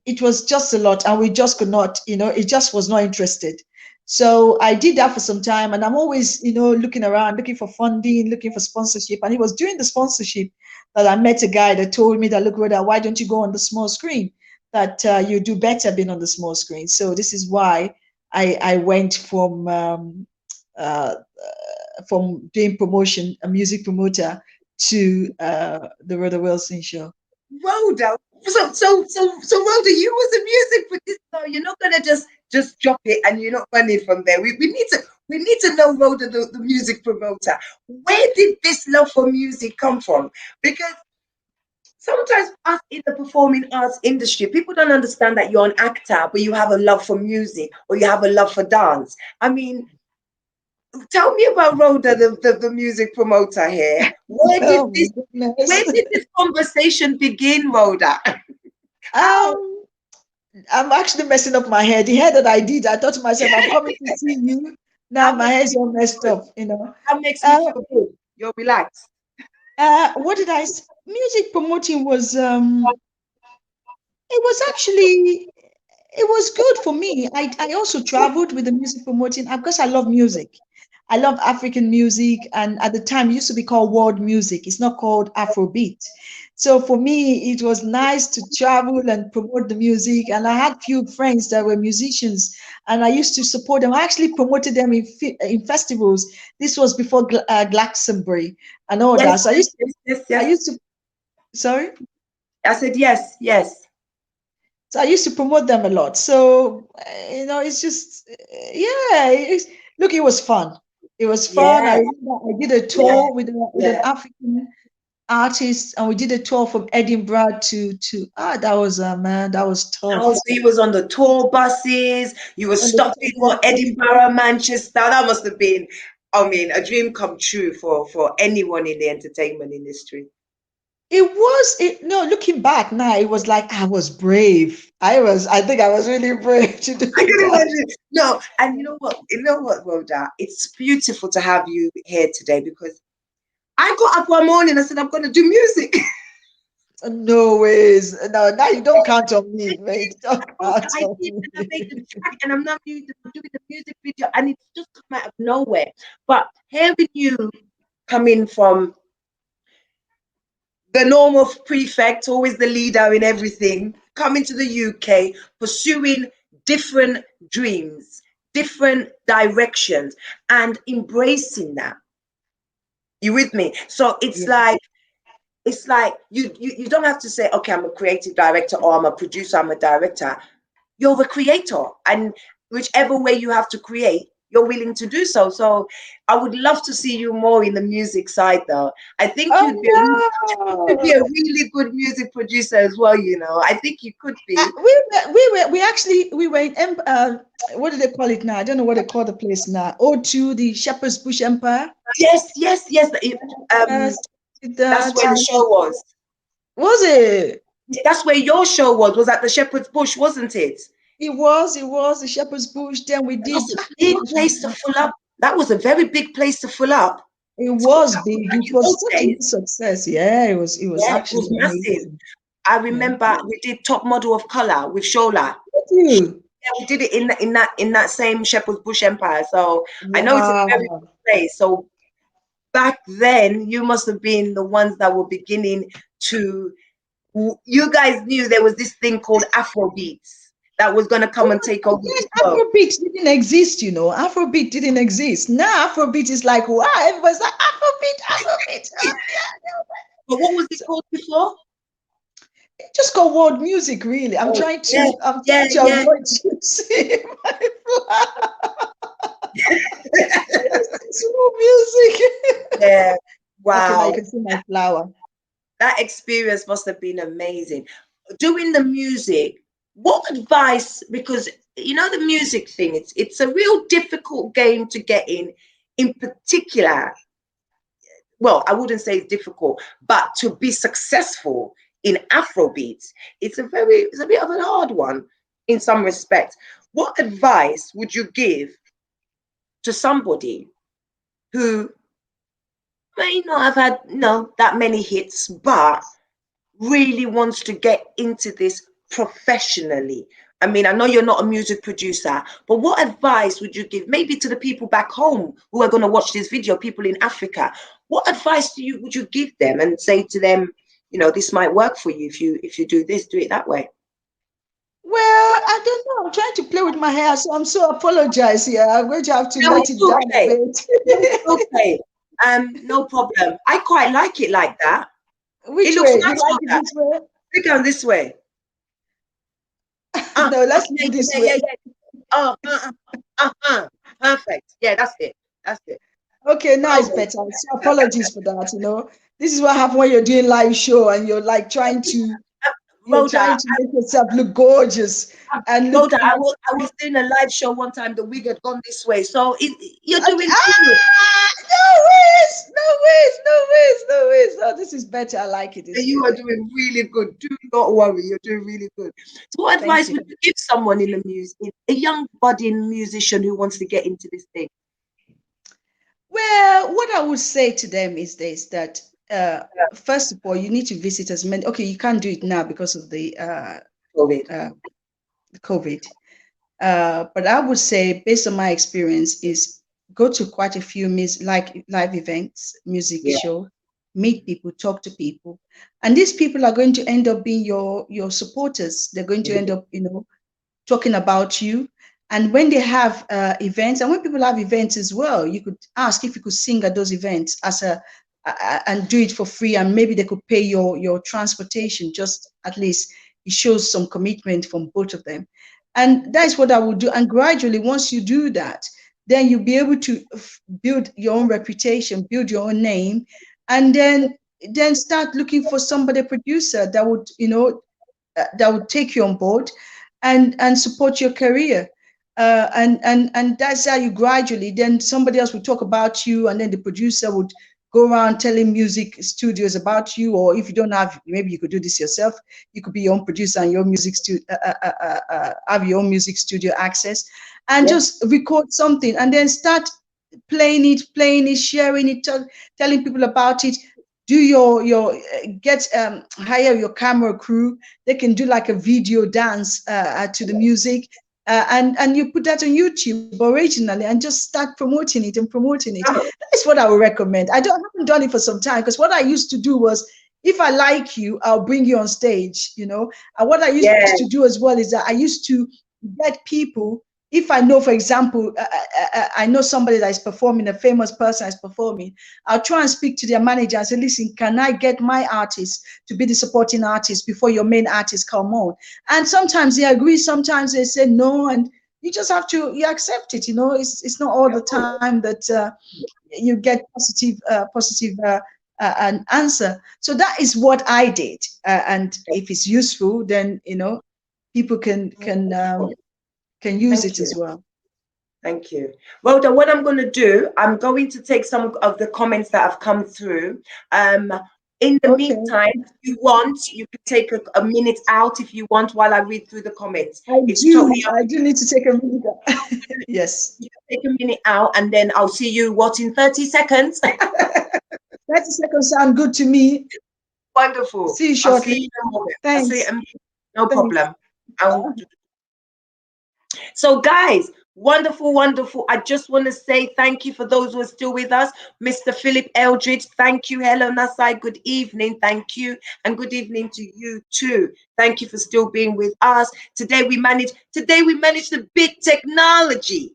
It was just a lot, and we just could not, it just was not interested. So I did that for some time, and I'm always, looking around, looking for funding, looking for sponsorship. And it was during the sponsorship that I met a guy that told me that, look, Rhoda, why don't you go on the small screen? That you do better being on the small screen. So this is why I went uh, from doing promotion, a music promoter, to the Rhoda Wilson show. Rhoda. So Rhoda, you was a music producer. So you're not gonna just just drop it and you're not running from there. We need to know, Rhoda, the music promoter. Where did this love for music come from? Because sometimes us in the performing arts industry, people don't understand that you're an actor, but you have a love for music or you have a love for dance. I mean, tell me about Rhoda, the music promoter here. Oh my goodness. Where did this conversation begin, Rhoda? How? Um, I'm actually messing up my hair. The hair that I did, I thought to myself, I'm coming to see you. Now That my makes hair is me all feel messed good. up, you know. That makes me Uh, feel good. You're relaxed. what did music promoting was it was actually it was good for me. I also traveled with the music promoting because I love music. I love African music, and at the time it used to be called world music. It's not called Afrobeat. So for me, it was nice to travel and promote the music. And I had few friends that were musicians, and I used to support them. I actually promoted them in festivals. This was before Glastonbury and all Yes, that. So yes, yes, yes, I yes. used to, sorry. I said yes, yes. So I used to promote them a lot. So it's just yeah. Look, it was fun. It was fun. I Yeah, remember I did a yeah, tour with an yeah. African artist, and we did a tour from Edinburgh to that was man, that was Oh, tough. so you was on the tour buses, you were On the stopping for tour, Edinburgh, Manchester. That must have been, I mean, a dream come true for anyone in the entertainment industry. no, looking back now, it was like I was brave. I think I was really brave to do I can that. imagine. No, and you know what? You know what, Rhoda? It's beautiful to have you here today because I got up one morning. I said I'm going to do music. No ways. No, now you don't count on me, mate. Don't count I on did, and I made the me. track, and I'm now doing the music video, and it's just come out of nowhere. But hearing you coming from the normal prefect, always the leader in everything, coming to the UK, pursuing different dreams, different directions, and embracing that. You with me? So Yeah. it's like you don't have to say, okay, I'm a creative director or I'm a producer, I'm a director. You're the creator, and whichever way you have to create, you're willing to do so. So I would love to see you more in the music side, though. I think you'd be Oh a really good music producer as well. You know, I think you could no. be. We were in what do they call it now? I don't know what they call the place now. O2, the Shepherd's Bush Empire. Yes, yes, yes. Yes, That's that where the show was. was it. That's where your show was. Was at the Shepherd's Bush, wasn't it? It was the Shepherd's Bush. Then we did. That's a big Gosh, place to fill up. That was a very big place to fill up. it So was back big. It in those was such a days, good success. Yeah, it was yeah, it was actually massive. amazing. I Yeah. remember we did Top Model of Color with Shola. Thank you. Yeah, we did it in that same Shepherd's Bush Empire. So I know it's a very Wow. good place. So back then, you must have been the ones that were beginning to. You guys knew there was this thing called Afrobeats that was going to come and take over Yes, the world. Afrobeat didn't exist, you know. Afrobeat didn't exist. Now Afrobeat is like, wow, everybody's like Afrobeat, Afrobeat. Oh, yeah. But what was it So called before? it just got world music, really. I'm Oh, trying yeah, to I'm yeah, trying to yeah. avoid to see my flag. It's world music. Yeah. Okay, now you Wow. can see my flower. That experience must have been amazing. Doing the music, what advice, because you know the music thing, it's a real difficult game to get in particular. Well, I wouldn't say it's difficult, but to be successful in Afrobeats, it's a bit of a hard one in some respects. What advice would you give to somebody who may not have had that many hits, but really wants to get into this professionally? I mean, I know you're not a music producer, but what advice would you give maybe to the people back home who are going to watch this video, people in Africa? What advice would you give them and say to them, this might work for you if you do it that way? Well, I don't know. I'm trying to play with my hair, so I'm so apologize here. I'm going to have to No, let it's it down a okay. No, it's bit. okay. No problem. I quite like it like that. It Which looks way? You nice like on it that. this way? Look on this way. No, let's leave Okay, it this yeah, way. yeah, yeah. Oh, perfect. Yeah, that's it. That's it. Okay, now it's Oh, better. So apologies for that. This is what happens when you're doing live show and you're like you're Rhoda, trying to make yourself look gorgeous and look. Rhoda, I was doing a live show one time. The wig had gone this way, so you're doing good. No ways, no ways, no ways, no ways. No, this is better. I like it. It's You good. are doing really good. Do not worry. You're doing really good. So, what Thank advice you. would you give someone in the music, a young budding musician who wants to get into this thing? Well, what I would say to them is this, that first of all, you need to visit as many. Okay, you can't do it now because of COVID. uh, the COVID. But I would say, based on my experience, is go to quite a few like live events, music Yeah. show, meet people, talk to people, and these people are going to end up being your supporters. They're going to end up, talking about you. And when they have events, and when people have events as well, you could ask if you could sing at those events and do it for free, and maybe they could pay your transportation. Just at least it shows some commitment from both of them, and that's what I would do. And gradually, once you do that, then you'll be able to build your own reputation, build your own name, and then start looking for somebody, producer that would take you on board and support your career. And that's how you gradually, then somebody else would talk about you, and then the producer would go around telling music studios about you. Or if you don't have, maybe you could do this yourself. You could be your own producer and your music studio, have your own music studio access, and Yeah. just record something and then start playing it, sharing it, telling people about it. Do your get hire your camera crew. They can do like a video dance to the music, and you put that on YouTube originally, and just start promoting it and promoting it. That's what I would recommend. Haven't done it for some time, because what I used to do was, if I like you, I'll bring you on stage. And what I used Yeah. to do as well is that I used to get people. If I know, for example, I know somebody that is performing, a famous person is performing, I'll try and speak to their manager and say, listen, can I get my artist to be the supporting artist before your main artist come on? And sometimes they agree, sometimes they say no, and you just have to you accept it. It's not all the time that you get positive an answer. So that is what I did, and if it's useful, then people can use Thank it you. as well. Thank you. Rhoda, what I'm going to do, I'm going to take some of the comments that have come through. Um, in the Okay. meantime, if you want, you can take a minute out if you want while I read through the comments. I It's do. totally up I to do need to take a minute. you. Yes. You can take a minute out and then I'll see you, what, in 30 seconds? 30 seconds sound good to me. Wonderful. See you I'll see shortly. you in a moment. I'll see you in Thanks. a minute. No Thanks. problem. So, guys, wonderful, wonderful. I just want to say thank you for those who are still with us. Mr. Philip Eldridge, thank you. Hello, Nasai, good evening. Thank you. And good evening to you too. Thank you for still being with us. Today we managed to beat technology.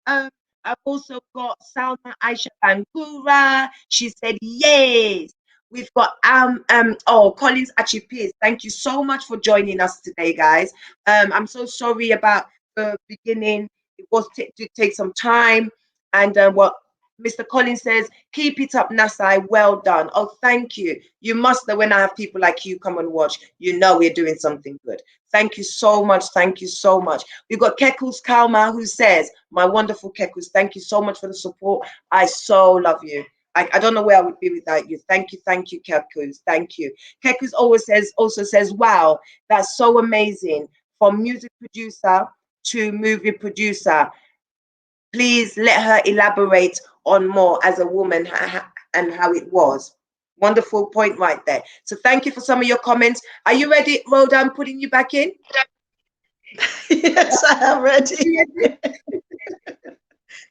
um, I've also got Salma Aisha Bangura. She said yes. We've got Collins Achipis. Thank you so much for joining us today, guys. I'm so sorry about the beginning. It was did take some time, and what Mr. Collins says, keep it up, Nasai. Well done. Oh, thank you. You must know when I have people like you come and watch, you know we're doing something good. Thank you so much. Thank you so much. We've got Kekus Kalma who says, my wonderful Kekus, thank you so much for the support. I so love you. I don't know where I would be without you. Thank you, Kekus. Thank you. Kekus also says, wow, that's so amazing. From music producer to movie producer. Please let her elaborate on more as a woman and how it was. Wonderful point right there. So thank you for some of your comments. Are you ready, Rhoda? I'm putting you back in. Yes, I am ready.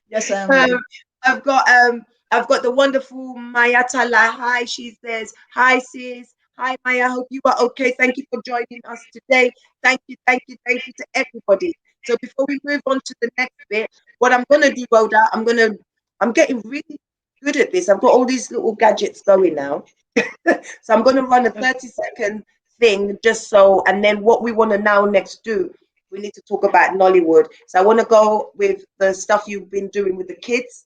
Yes, I am Um, ready. I've got the wonderful Mayata Lahai. She says, hi sis. Hi Maya, hope you are okay. Thank you for joining us today. Thank you to everybody. So before we move on to the next bit, what I'm gonna do, Rhoda, I'm getting really good at this. I've got all these little gadgets going now. So I'm gonna run a Okay. 30-second thing just so, and then what we want to now next do we need to talk about Nollywood. So I want to go with the stuff you've been doing with the kids,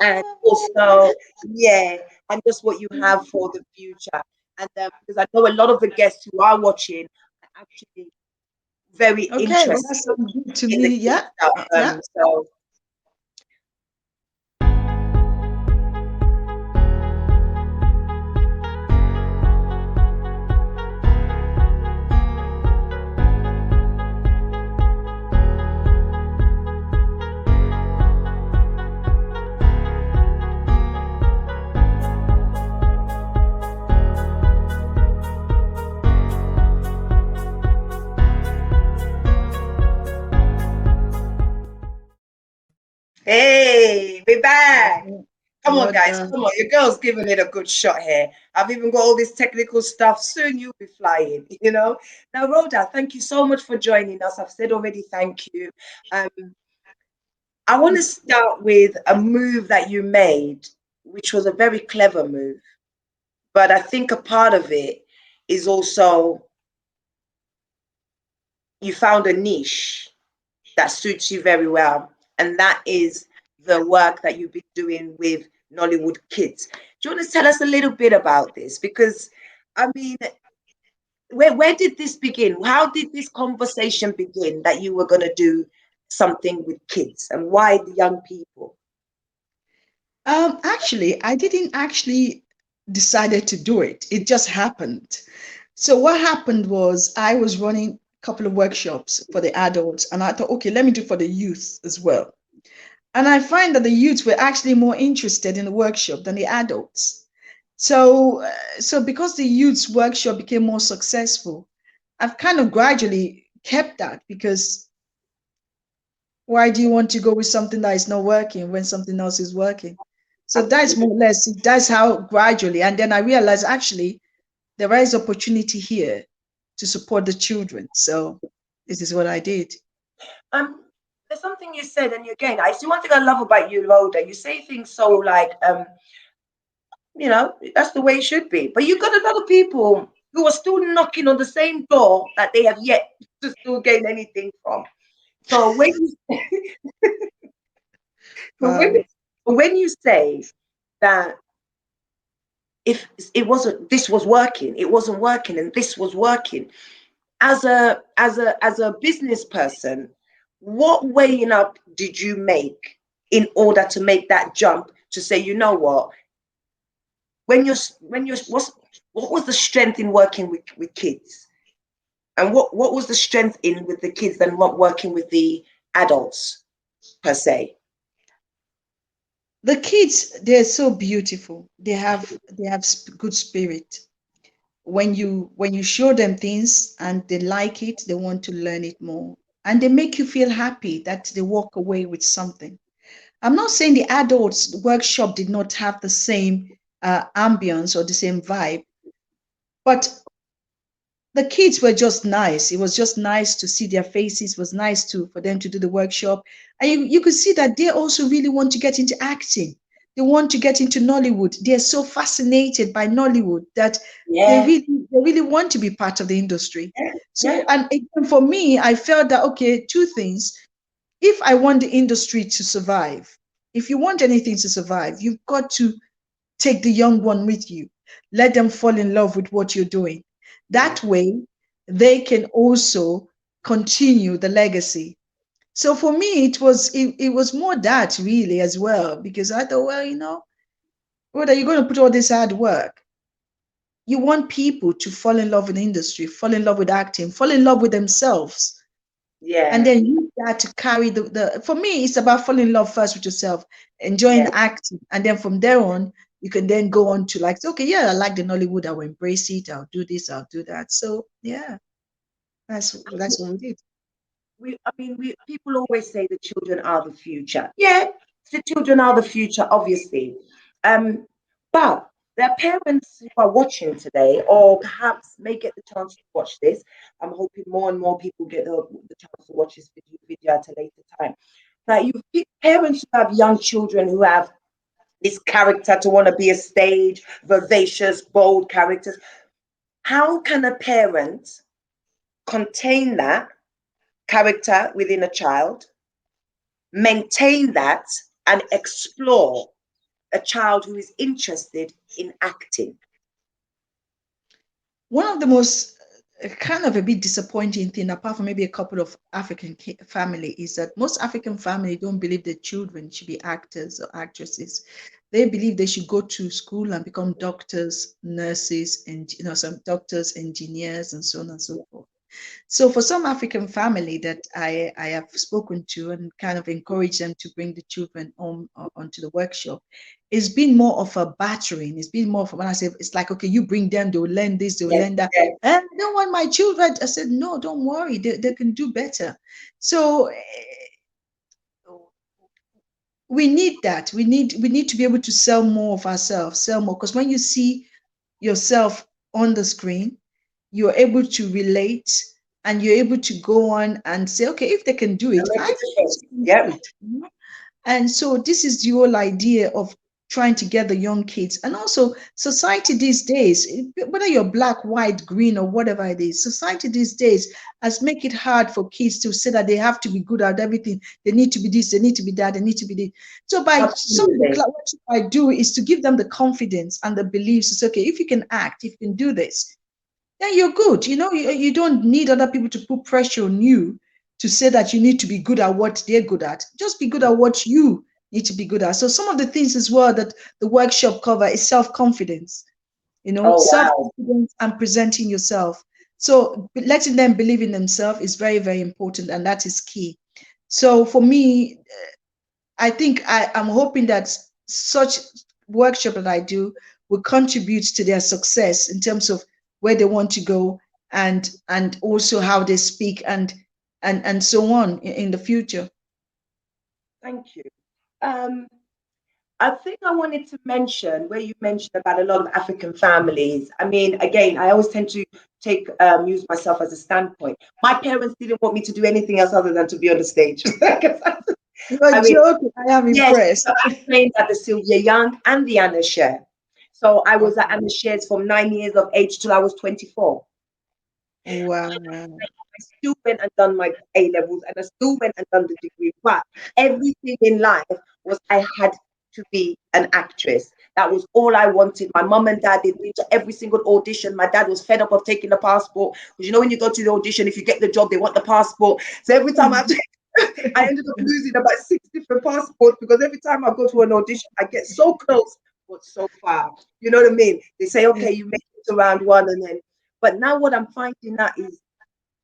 and also, yeah, and just what you have for the future. And because I know a lot of the guests who are watching are actually very Okay, well, that interested sounds good to in the me. kids Yeah, stuff. yeah. So hey, we're back. Come on, guys. Rhoda. Come on. Your girl's giving it a good shot here. I've even got all this technical stuff. Soon you'll be flying, you know. Now, Rhoda, thank you so much for joining us. I've said already thank you. Um, I want to start with a move that you made, which was a very clever move. But I think a part of it is also you found a niche that suits you very well. And that is the work that you've been doing with Nollywood kids. Do you want to tell us a little bit about this? Because, I mean, where did this begin? How did this conversation begin that you were going to do something with kids, and why the young people? Actually, I didn't actually decided to do it. It just happened. So what happened was I was running a couple of workshops for the adults, and I thought, okay, let me do for the youth as well. And I find that the youths were actually more interested in the workshop than the adults. So because the youths workshop became more successful, I've kind of gradually kept that because why do you want to go with something that is not working when something else is working? So that's Absolutely. more or less, that's how gradually. And then I realized actually there is opportunity here to support the children. So this is what I did. There's something you said, and again, I see one thing I love about you, Rhoda. You say things so like, that's the way it should be. But you've got a lot of people who are still knocking on the same door that they have yet to still gain anything from. So when Wow. when you say that if it wasn't this was working, it wasn't working, and this was working, as a business person, what weighing up did you make in order to make that jump to say, you know what, when you're what was the strength in working with kids, and what was the strength in with the kids than not working with the adults per se? The kids, they're so beautiful. They have good spirit. When you show them things and they like it, they want to learn it more. And they make you feel happy that they walk away with something. I'm not saying the adults workshop did not have the same ambience or the same vibe, but the kids were just nice. It was just nice to see their faces. It was nice to for them to do the workshop. And you could see that they also really want to get into acting. They want to get into Nollywood. They're so fascinated by Nollywood that Yeah, they really want to be part of the industry. yeah, So, yeah, and again, for me, I felt that okay, two things. If I want the industry to survive, if you want anything to survive, you've got to take the young one with you. Let them fall in love with what you're doing. yeah. That way, they can also continue the legacy. So for me, it was more that really as well, because I thought, well, what are you going to put all this hard work? You want people to fall in love with the industry, fall in love with acting, fall in love with themselves, and Yeah, then use that to carry the for me it's about falling in love first with yourself, enjoying yeah. acting, and then from there on you can then go on to like, okay, yeah, I like the Nollywood, I'll embrace it, I'll do this, I'll do that. So yeah, that's what we did. I mean, people always say the children are the future. Yeah, the children are the future, obviously. Um, but there are parents who are watching today, or perhaps may get the chance to watch this. I'm hoping more and more people get the chance to watch this video at a later time. Now, you pick parents who have young children who have this character to want to be a stage, vivacious, bold characters. How can a parent contain that character within a child, maintain that, and explore a child who is interested in acting. One of the most kind of a bit disappointing thing, apart from maybe a couple of African family, is that most African family don't believe their children should be actors or actresses. They believe they should go to school and become doctors, nurses, and some doctors, engineers, and so on and so forth. So for some African family that I have spoken to and kind of encourage them to bring the children home onto the workshop, it's been more of a battering. It's been more of when I say it's like, okay, you bring them, they'll learn this, they'll Yes, learn that. yes. And I don't want my children. I said, no, don't worry, they can do better. So we need that. We need to be able to sell more of ourselves, sell more. Because when you see yourself on the screen, you're able to relate and you're able to go on and say, okay, if they can do I it, make I a can also difference. do Yep. it. And so this is the whole idea of trying to get the young kids. And also society these days, whether you're black, white, green, or whatever it is, society these days has make it hard for kids to say that they have to be good at everything. They need to be this, they need to be that, they need to be this. So by some of the Absolutely. what I do is to give them the confidence and the beliefs. It's okay, if you can act, if you can do this, then you're good. You don't need other people to put pressure on you to say that you need to be good at what they're good at. Just be good at what you need to be good at. So some of the things as well that the workshop cover is self-confidence, Oh, wow. self-confidence and presenting yourself. So letting them believe in themselves is very, very important, and that is key. So for me, I think I'm hoping that such workshop that I do will contribute to their success in terms of where they want to go and also how they speak and so on in the future. Thank you. Um, I think I wanted to mention where you mentioned about a lot of African families. I mean, again, I always tend to take use myself as a standpoint. My parents didn't want me to do anything else other than to be on the stage. You're I mean, joking. I am yes, so impressed. I trained at the Sylvia Young and the Anna Share. So I was at Wow. Anna Shares from 9 years of age till I was 24. Wow. I still went and done my A levels and I still went and done the degree. But everything in life was I had to be an actress. That was all I wanted. My mum and dad, they'd been to every single audition. My dad was fed up of taking the passport. Because when you go to the audition, if you get the job, they want the passport. So every time I ended up losing about 6 different passports because every time I go to an audition, I get so close, but so far. You know what I mean? They say, Yeah. okay, you make it to round one and then. But now what I'm finding out is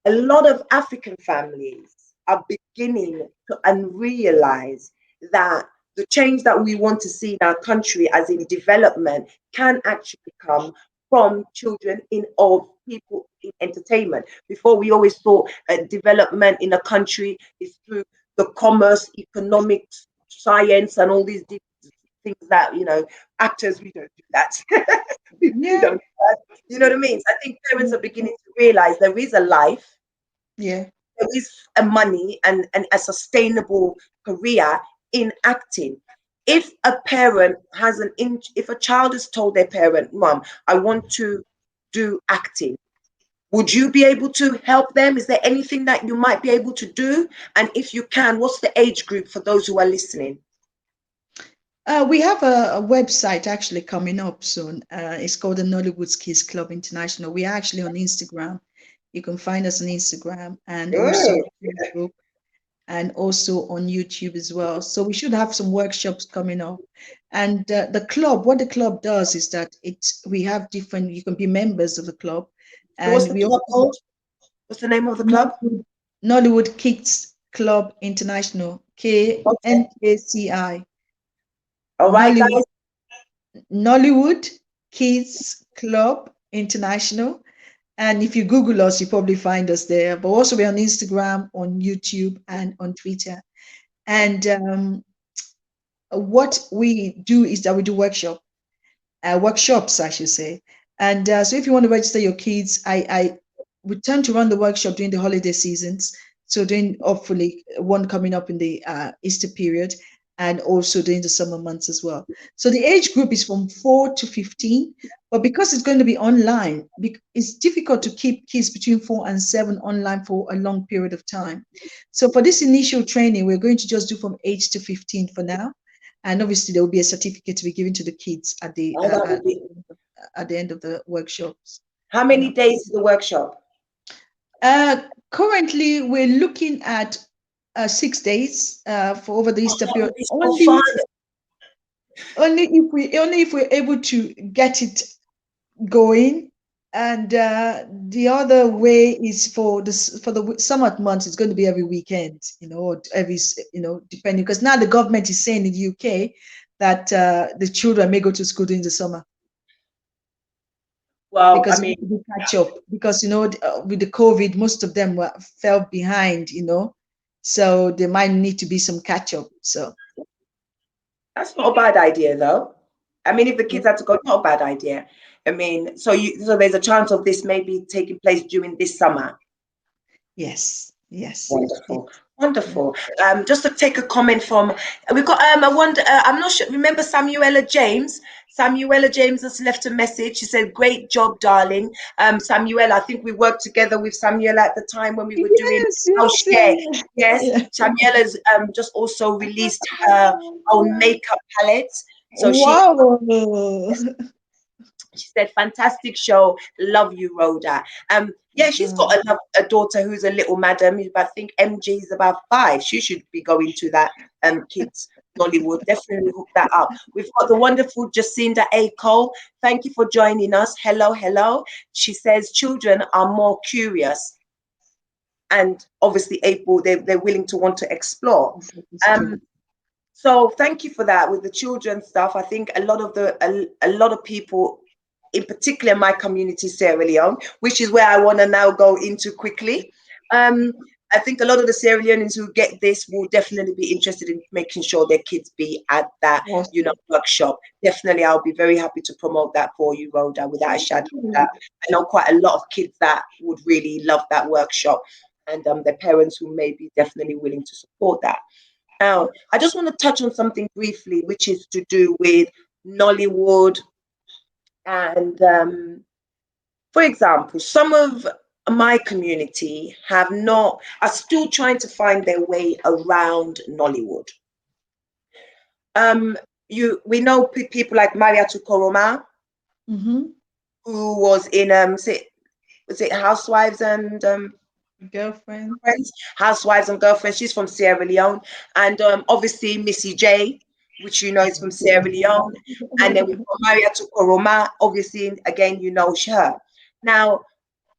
a lot of African families are beginning to realize that the change that we want to see in our country, as in development, can actually come from children in of people in entertainment. Before we always thought development in a country is through the commerce, economics, science, and all these things that actors we don't do that. we Yeah. don't do that. You know what I mean? So I think parents are beginning to realize there is a life, Yeah. there is a money and a sustainable career in acting. If a parent has if a child has told their parent, Mom, I want to do acting, would you be able to help them? Is there anything that you might be able to do? And if you can, what's the age group for those who are listening? We have a website actually coming up soon. It's called the Nollywood Kids Club International. We are actually on Instagram. You can find us on Instagram and also Mm. Facebook and also on YouTube as well. So we should have some workshops coming up. And the club, what the club does is that we have different, you can be members of the club. So what's And the we club also, called? What's the name of the club? Nollywood Kids Club International, Okay. KNKCI. All right, Nollywood guys. Nollywood Kids Club International. And if you Google us, you probably find us there. But also we're on Instagram, on YouTube, and on Twitter. And what we do is that we do workshops, I should say. And so if you want to register your kids, I we tend to run the workshop during the holiday seasons. So during hopefully one coming up in the Easter period. and also during the summer months as well. So the age group is from 4 to 15, but because it's going to be online, it's difficult to keep kids between 4 and 7 online for a long period of time. So for this initial training, we're going to just do from 8 to 15 for now. And obviously, there will be a certificate to be given to the kids at the Oh, that would be. at the end of the workshops. How You many know, days is the workshop? currently we're looking at 6 days for over the Oh, Easter that period. would be so fun. Only if we're able to get it going. And the other way is for the summer months. It's going to be every weekend, or every depending, because now the government is saying in the UK that the children may go to school during the summer Well, I because it mean, needs to be catch up. Because with the COVID, most of them fell behind. So there might need to be some catch up. So that's not a bad idea, though. I mean, if the kids had to go, not a bad idea. I mean, so there's a chance of this maybe taking place during this summer. yes, yes, yes, Wonderful, yeah. wonderful. Just to take a comment from, we've got I wonder. I'm not sure. Remember Samuela James? Samuela James has left a message. She said, "Great job, darling." Samuela, I think we worked together with Samuela at the time when we were doing Yes, house yes, share. Yes, yeah. Samuela's just also released her own makeup palette. So Wow. she said, fantastic show. Love you, Rhoda. Yeah, she's got a daughter who's a little madam. I think MG is about 5. She should be going to that kids Nollywood. Definitely hook that up. We've got the wonderful Jacinda A. Cole. Thank you for joining us. Hello, hello. She says children are more curious and obviously able, they're willing to want to explore. It's true. Um, so thank you for that with the children stuff. I think a lot of people, in particular my community, Sierra Leone, which is where I want to now go into quickly. Um, I think a lot of the Sierra Leoneans who get this will definitely be interested in making sure their kids be at that, Awesome. workshop. Definitely, I'll be very happy to promote that for you, Rhoda, without a shadow of a doubt. I know quite a lot of kids that would really love that workshop, and their parents who may be definitely willing to support that. Now, I just want to touch on something briefly, which is to do with Nollywood. And for example, some of my community are still trying to find their way around Nollywood. We know people like Maria Tukoroma, Mm-hmm. who was in was it Housewives and Girlfriend. Friends, Housewives and Girlfriends. She's from Sierra Leone, and obviously Missy J, which you know is from Sierra Leone, and then we've got Maria Tukoroma. Obviously, again, you know her. Now,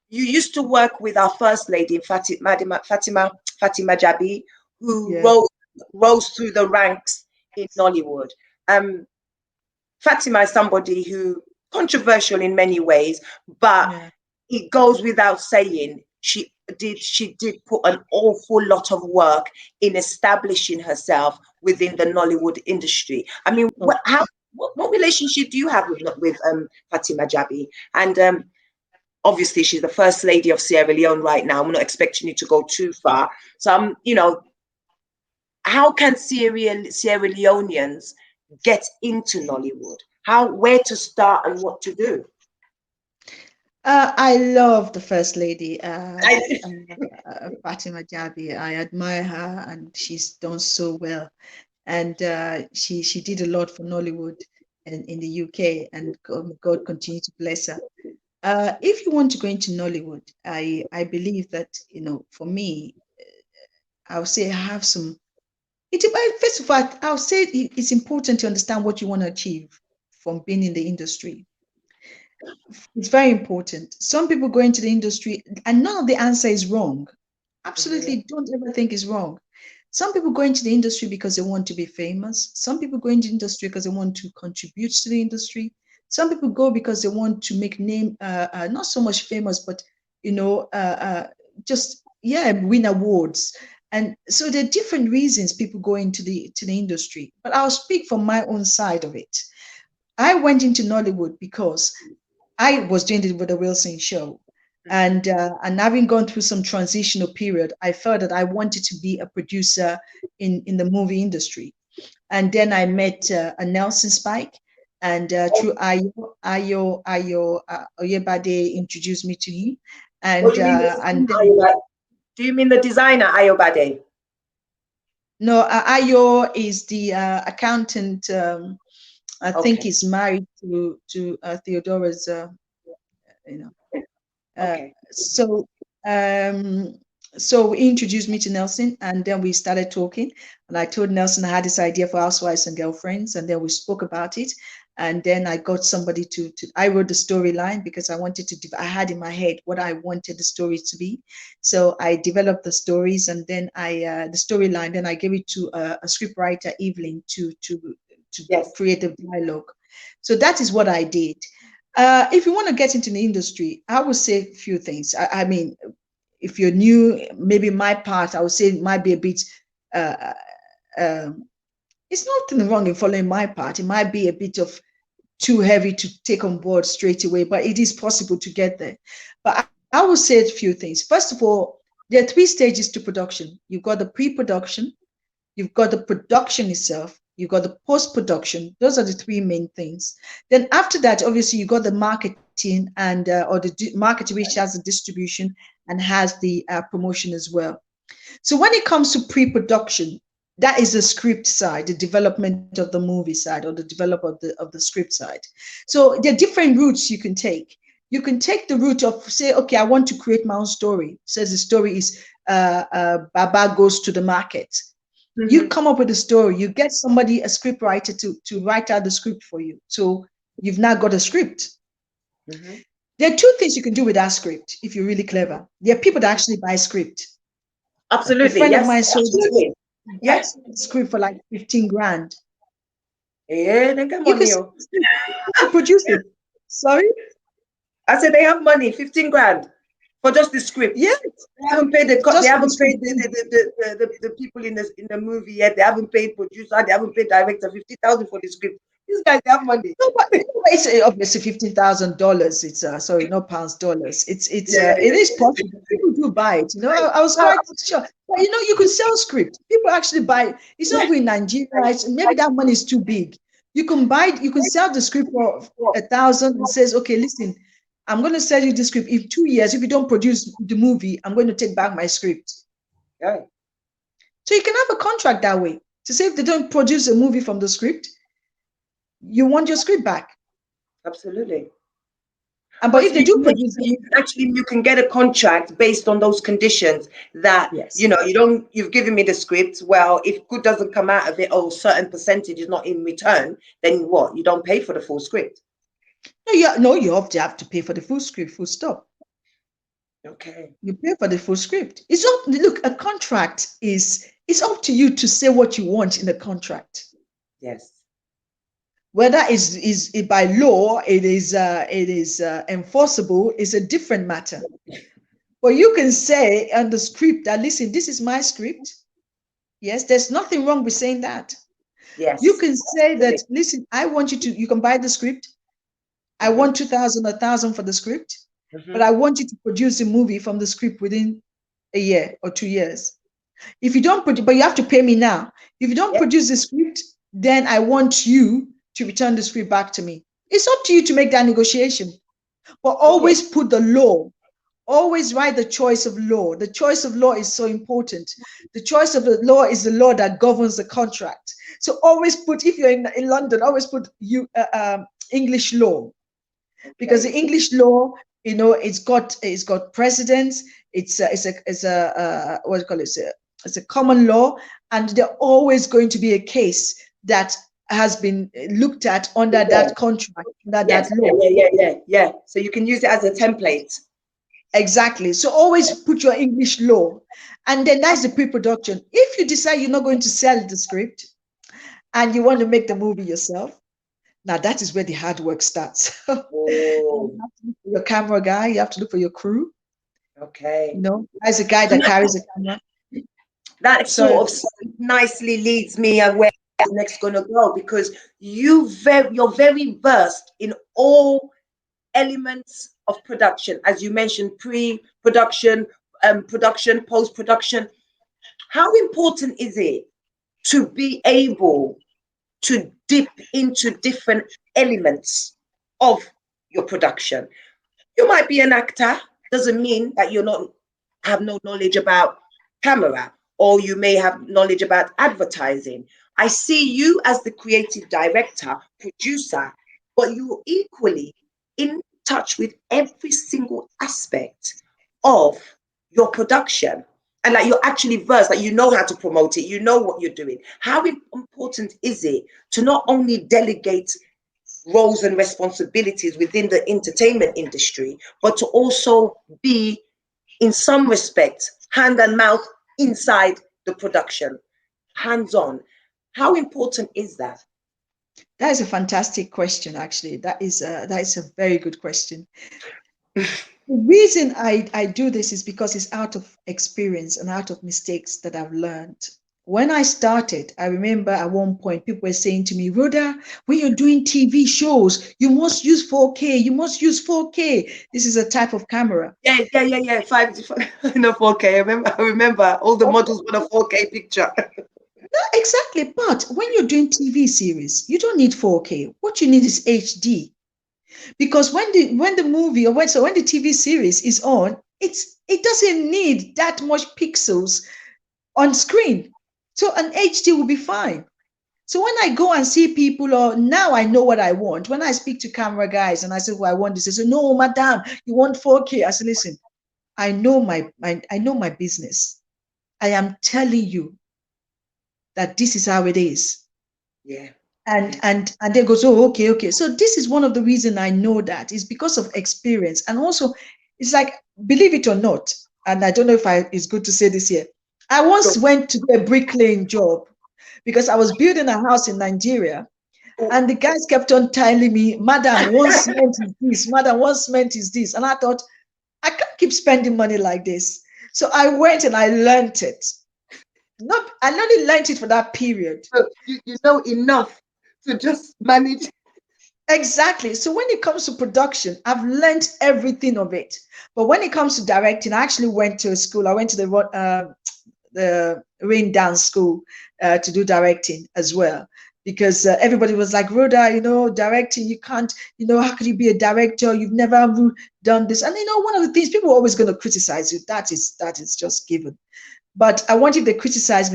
you used to work with our first lady, Fatima Jabi, who Yeah, rose through the ranks in Nollywood. Um, Fatima is somebody who controversial in many ways, but yeah. it goes without saying she did put an awful lot of work in establishing herself within the Nollywood industry. I mean, Oh, what relationship do you have with Fatima Jabi? And obviously, she's the first lady of Sierra Leone right now. I'm not expecting you to go too far. So how can Sierra Leoneans get into Nollywood? Where to start and what to do? I love the First Lady, I, Fatima Jabi. I admire her, and she's done so well. And she did a lot for Nollywood in the UK, and God continue to bless her. If you want to go into Nollywood, I believe that for me, I'll say I have some. First of all, I'll say it's important to understand what you want to achieve from being in the industry. It's very important. Some people go into the industry and none of the answer is wrong. Mhm. Absolutely, don't ever think it's wrong. Some people go into the industry because they want to be famous. Some people go into the industry because they want to contribute to the industry. Some people go because they want to make name, not so much famous, but you know, uh, uh, just yeah, win awards. And so there are different reasons people go into the industry. But I'll speak from my own side of it. I went into Nollywood because I was doing the Rhoda Wilson show. And having gone through some transitional period, I felt that I wanted to be a producer in the movie industry. and then I met a Nelson Spike, and through Ayo Oyebade introduced me to him, Oh, you mean the and designer then Ayobade? Do you mean the designer Ayobade? no, Ayo is the accountant. I think Okay. he's married to Theodora's. You know, uh, Okay. so um, so he introduced me to Nelson, and then we started talking. And I told Nelson I had this idea for housewives and girlfriends, and then we spoke about it. And then I got somebody to I wrote the storyline because I wanted to. I had in my head what I wanted the story to be, so I developed the stories, and then I the storyline. Then I gave it to a script writer, Evelyn, to Yes. create the dialogue. So that is what I did. If you want to get into the industry, I would say a few things. I mean, if you're new, maybe my part, I would say it might be a bit. Uh, um, it's nothing wrong in following my part. It might be a bit of too heavy to take on board straight away, but it is possible to get there. But I will say a few things. First of all, there are three stages to production. You've got the pre-production, you've got the production itself, you've got the post-production. Those are the three main things. Then after that, obviously, you got the marketing and or the marketing, which has the distribution and has the promotion as well. So when it comes to pre-production, that is the script side, the development of the movie side, or the development of the script side. So there are different routes you can take. You can take the route of say, okay, I want to create my own story. Says the story is Baba goes to the market. You Mm-hmm. come up with a story. You get somebody, a script writer, to write out the script for you. So you've now got a script. Mm-hmm. There are two things you can do with that script if you're really clever. There are people that actually buy script. A Absolutely. friend of Yes. mine sold Absolutely. that Yeah. script for like 15 grand. Yeah. They got You can money. sell Oh. the script to produce it. Sorry? I said they have money. 15 grand for just the Yeah, script. They haven't paid the they just for the haven't script. paid the people in the movie yet. They haven't paid producer. They haven't paid director 50,000 for the script. These guys they have money. No, but it's obviously $15,000. It's sorry, not pounds, dollars. Yeah. It Yeah. is Yeah. possible. People do buy it. I was No, quite sure. But you could sell script. People actually buy it. It's not even in Nigeria. Maybe that money is too big. You can sell the script for 1,000 and says, okay, listen, I'm going to sell you the script. In 2 years, if you don't produce the movie, I'm going to take back my script. yeah. So you can have a contract that way to say if they don't produce a movie from the script, you want your script back. Absolutely. And Oh, but so if they do produce you can actually you can get a contract based on those conditions that yes. you've given me the script. Well, if good doesn't come out of it or certain percentage is not in return, then what? You don't pay for the full script. No, you have to pay for the full script, full stop. Okay. You pay for the full script. It's up, look, a contract is it's up to you to say what you want in the contract. Yes. Whether is it by law, it is enforceable is a different matter. But you can say on the script that listen, this is my script. Yes, there's nothing wrong with saying that. You Yes. can say that, listen, I want you can buy the script. I Mm-hmm. want 2,000, 1,000 for the script, but Mm-hmm. I want you to produce a movie from the script within a year or 2 years. If you don't produce, but you have to pay me now. If you don't Yes. produce the script, then I want you to return the script back to me. It's up to you to make that negotiation, but Okay. always put the law. Always write the choice of law. The choice of law is so important. The choice of the law is the law that governs the contract. So always put, if you're in London, always put English law, because the Okay. English law, it's got precedents. It's a what do you call it? It's a common law, and there's always going to be a case that has been looked at under Yeah. that contract, under that Yes. Yeah. law. Yeah. Yeah. Yeah. Yeah. So you can use it as a template. Exactly. So always put your English law, and then that's the pre-production. If you decide you're not going to sell the script and you want to make the movie yourself, now that is where the hard work starts. You have Oh. to look for your camera guy. You have to look for your crew. Okay. As a guy So that carries a camera. that So sort of nicely leads me where I'm next going to go because you're very versed in all elements of production, as you mentioned, pre-production, production, post-production. How important is it to be able to dip into different elements of your production. You might be an actor, doesn't mean that you're not have no knowledge about camera, or you may have knowledge about advertising. I see you as the creative director, producer, but you're equally in touch with every single aspect of your production. And like you're actually versed, like you know how to promote it, you know what you're doing. How important is it to not only delegate roles and responsibilities within the entertainment industry, but to also be, in some respects, hand and mouth inside the production, hands on? How important is that? That is a fantastic question, actually. That is a very good question. The reason I do this is because it's out of experience and out of mistakes that I've learned. When I started, I remember at one point people were saying to me, Rhoda, when you're doing TV shows, you must use 4K. You must use 4K. This is a type of camera. Yeah. Five, no 4K. I remember all the models want a 4K picture. Exactly. But when you're doing TV series, you don't need 4K. What you need is HD. Because when the movie or when the TV series is on, it doesn't need that much pixels on screen. So an HD will be fine. So when I go and see people, or now I know what I want. When I speak to camera guys and I say, "Well, I want this," they say, "No, madam, you want 4K." I say, "Listen, I know my business. I am telling you that this is how it is." Yeah, and yeah, and they go, "Oh, okay." So this is one of the reason I know that is because of experience. And also it's like, believe it or not, and I don't know if I it's good to say this here, I once go. went to do a bricklaying job because I was building a house in Nigeria, and the guys kept on telling me, "Madam, one cement is this, madam, one cement is this." And I thought, I can't keep spending money like this. So I went and I learned it. Not I only learned it for that period. So you know enough to just manage. Exactly. So when it comes to production, I've learned everything of it. But when it comes to directing, I actually went to a school. I went to the Rain Dance School to do directing as well. Because everybody was like, Rhoda, directing, you can't, how could you be a director? You've never done this. And one of the things, people are always going to criticize you. That is just given. But I want, if they criticize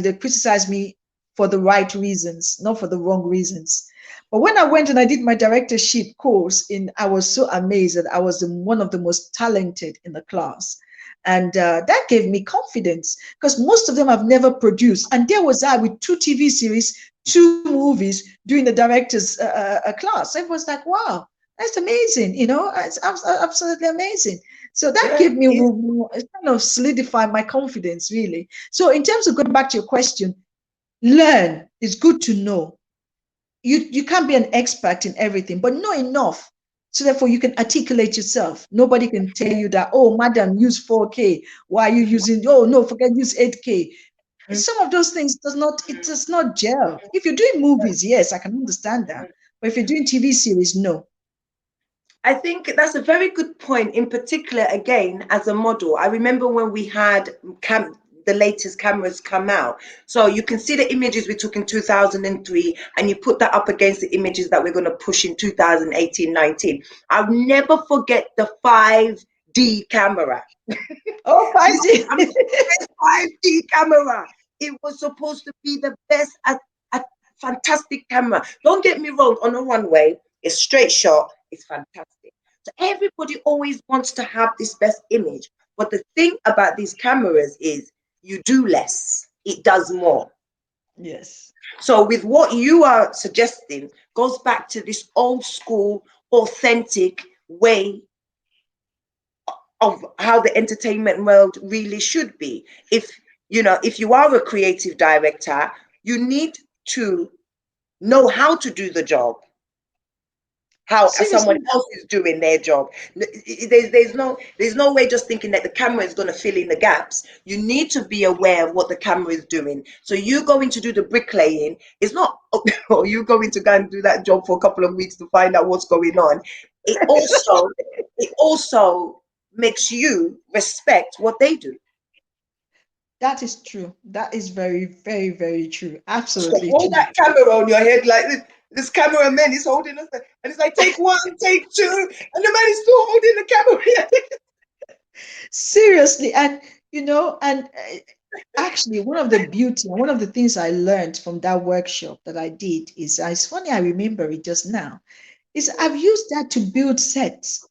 me for the right reasons, not for the wrong reasons. But when I went and I did my directorship course, I was so amazed that I was one of the most talented in the class. And that gave me confidence because most of them have never produced. And there was I with 2 TV series, 2 movies doing the director's class. It was like, wow, that's amazing. It's absolutely amazing. So that Yeah, gave me it's, it kind of solidified my confidence, really. So in terms of going back to your question, learn. It's good to know. You can't be an expert in everything, but know enough. So therefore you can articulate yourself. Nobody can tell you that, oh, madam, use 4K. Why are you using, oh no, forget, use 8K. Some of those things does not gel. If you're doing movies, yes, I can understand that. But if you're doing TV series, no. I think that's a very good point. In particular, again, as a model, I remember when we had the latest cameras come out. So you can see the images we took in 2003, and you put that up against the images that we're going to push in 2018-19. I'll never forget the 5D camera. Oh, You know, 5D. I'm 5D camera. It was supposed to be the best, a fantastic camera. Don't get me wrong, on a runway, it's straight shot, it's fantastic. So everybody always wants to have this best image. But the thing about these cameras is you do less, it does more. Yes. So with what you are suggesting goes back to this old school, authentic way of how the entertainment world really should be. If you are a creative director, you need to know how to do the job, how someone Seriously. else is doing their job. There's no way just thinking that the camera is going to fill in the gaps. You need to be aware of what the camera is doing. So you going to do the bricklaying, it's not or you going to go and do that job for a couple of weeks to find out what's going on. It also makes you respect what they do. That is true. That is very, very, very true. So Absolutely hold true. that camera on your head like this cameraman is holding us, and it's like take one, take two, and the man is still holding the camera. Seriously, and and actually, one of the beauty and one of the things I learned from that workshop that I did is, it's funny I remember it just now, is I've used that to build sets.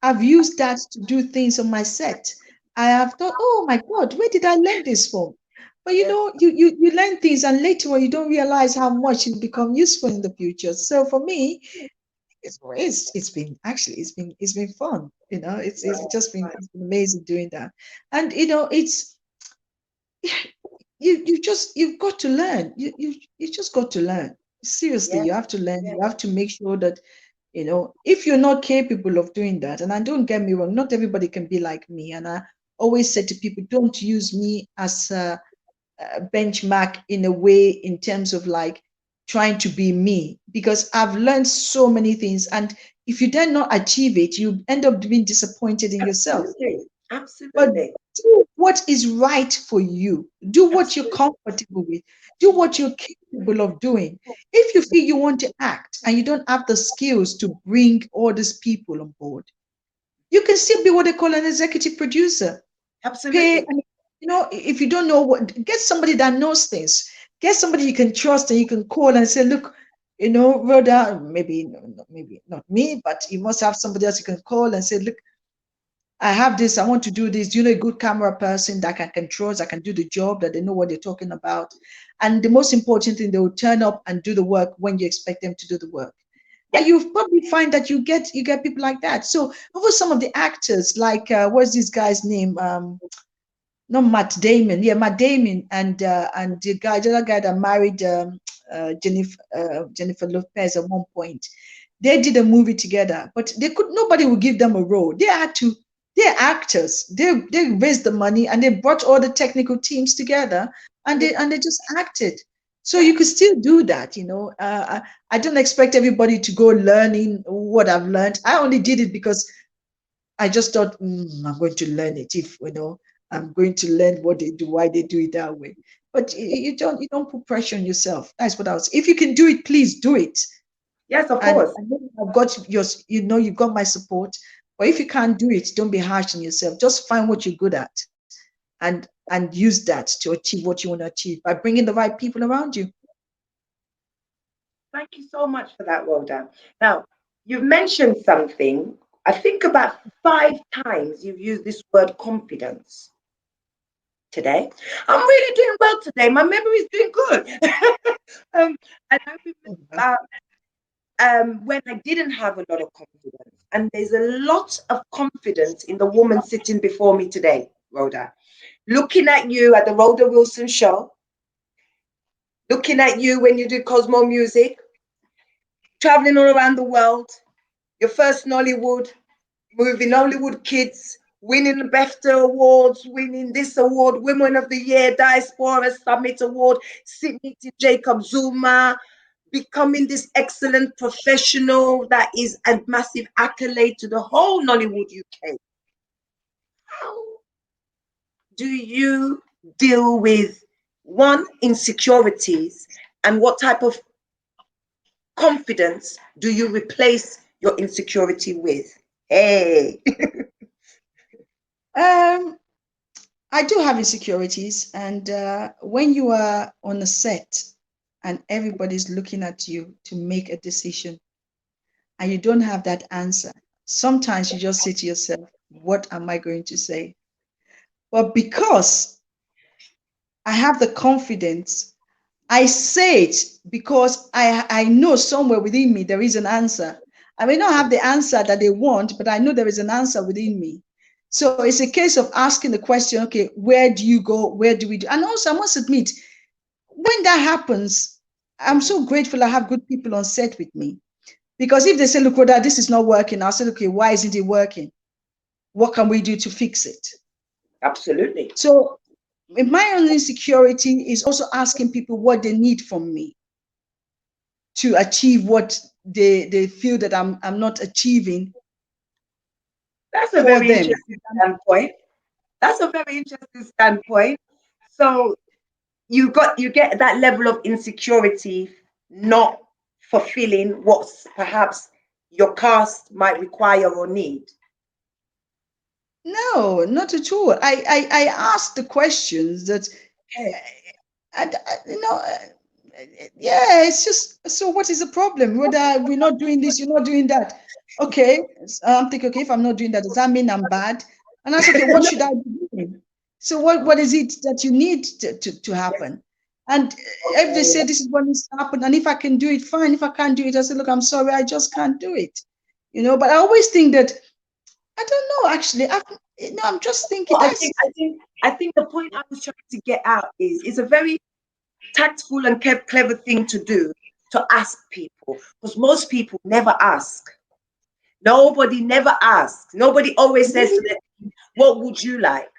I've used that to do things on my set. I have thought, oh my God, where did I learn this from? But Yes, you learn things, and later on you don't realize how much it become useful in the future. So for me, it's been actually it's been fun. It's just been, right. it's been amazing doing that. And it's you've got to learn. You just got to learn. Seriously, Yes, you have to learn. yes, You have to make sure that if you're not capable of doing that, and I don't get me wrong, not everybody can be like me. And I always say to people, don't use me as a benchmark in a way, in terms of like trying to be me, because I've learned so many things. And if you then not achieve it, you end up being disappointed in yourself. absolutely, But absolutely, do what is right for you. Do what you're absolutely. comfortable with. Do what you're capable of doing. If you feel you want to act and you don't have the skills to bring all these people on board, you can still be what they call an executive producer. Pay, Absolutely. and if you don't know what, get somebody that knows things. Get somebody you can trust and you can call and say, look, Rhoda, maybe not me, but you must have somebody else you can call and say, look, I have this, I want to do this. Do you know a good camera person that I can trust, I can do the job, that they know what they're talking about? And the most important thing, they will turn up and do the work when you expect them to do the work. And Yeah. you probably find that you get people like that. So over some of the actors, like what's this guy's name? Not Matt Damon. Yeah, Matt Damon and the other guy that married Jennifer Lopez at one point. They did a movie together, but nobody would give them a role. They had to. They're actors. They raised the money and they brought all the technical teams together, and they just acted. So Yeah. you could still do that. I don't expect everybody to go learning what I've learned. I only did it because I just thought, I'm going to learn it. If I'm going to learn what they do, why they do it that way. But you don't put pressure on yourself. That's what I was. If you can do it, please do it. Yes, of And course. I know I've got you've got my support. But if you can't do it, don't be harsh on yourself. Just find what you're good at, and use that to achieve what you want to achieve by bringing the right people around you. Thank you so much for that, Rhoda. Now, you've mentioned something. I think about 5 times you've used this word confidence today. I'm really doing well today. My memory is doing good. And I remember when I didn't have a lot of confidence. And there's a lot of confidence in the woman sitting before me today, Rhoda. Looking at you at the Rhoda Wilson show, looking at you when you do Cosmo music, traveling all around the world, your first Nollywood movie, Nollywood Kids, winning the BAFTA Awards, winning this award, Women of the Year, Diaspora Summit Award, Sydney to Jacob Zuma, becoming this excellent professional that is a massive accolade to the whole Nollywood UK. How do you deal with one, insecurities, and what type of confidence do you replace your insecurity with? Hey. Um, I do have insecurities, and when you are on a set and everybody's looking at you to make a decision, and you don't have that answer, sometimes you just say to yourself, what am I going to say? But because I have the confidence, I say it because I know somewhere within me there is an answer. I may not have the answer that they want, but I know there is an answer within me. So it's a case of asking the question, okay, where do you go? Where do we do? And also, I must admit, when that happens, I'm Mhm. so grateful I have good people on set with me. Because if they say, look, Rhoda, this is not working, I'll say, okay, why isn't it working? What can we do to fix it? Absolutely. So my own insecurity is also asking people what they need from me to achieve what they feel that I'm not achieving That's a for very them. interesting standpoint. That's a very interesting standpoint. So you get that level of insecurity, not fulfilling what perhaps your cast might require or need. No, not at all. I asked the questions that, Okay. and yeah, it's just, so what is the problem? Whether we're not doing this, you're not doing that. Okay, I'm thinking, okay, if I'm not doing that, does that mean I'm bad? And I said, okay, what should I be doing? So what is it that you need to happen? And if they say Okay. this is what needs to happen, and if I can do it, fine. If I can't do it, I say, look, I'm sorry, I just can't do it. But I always think that, I don't know, actually. I'm just thinking Well, that's I think the point I was trying to get out is it's a very tactful and clever thing to do, to ask people, because most people never ask. Nobody never asks. Nobody always says to really. them, "What would you like?"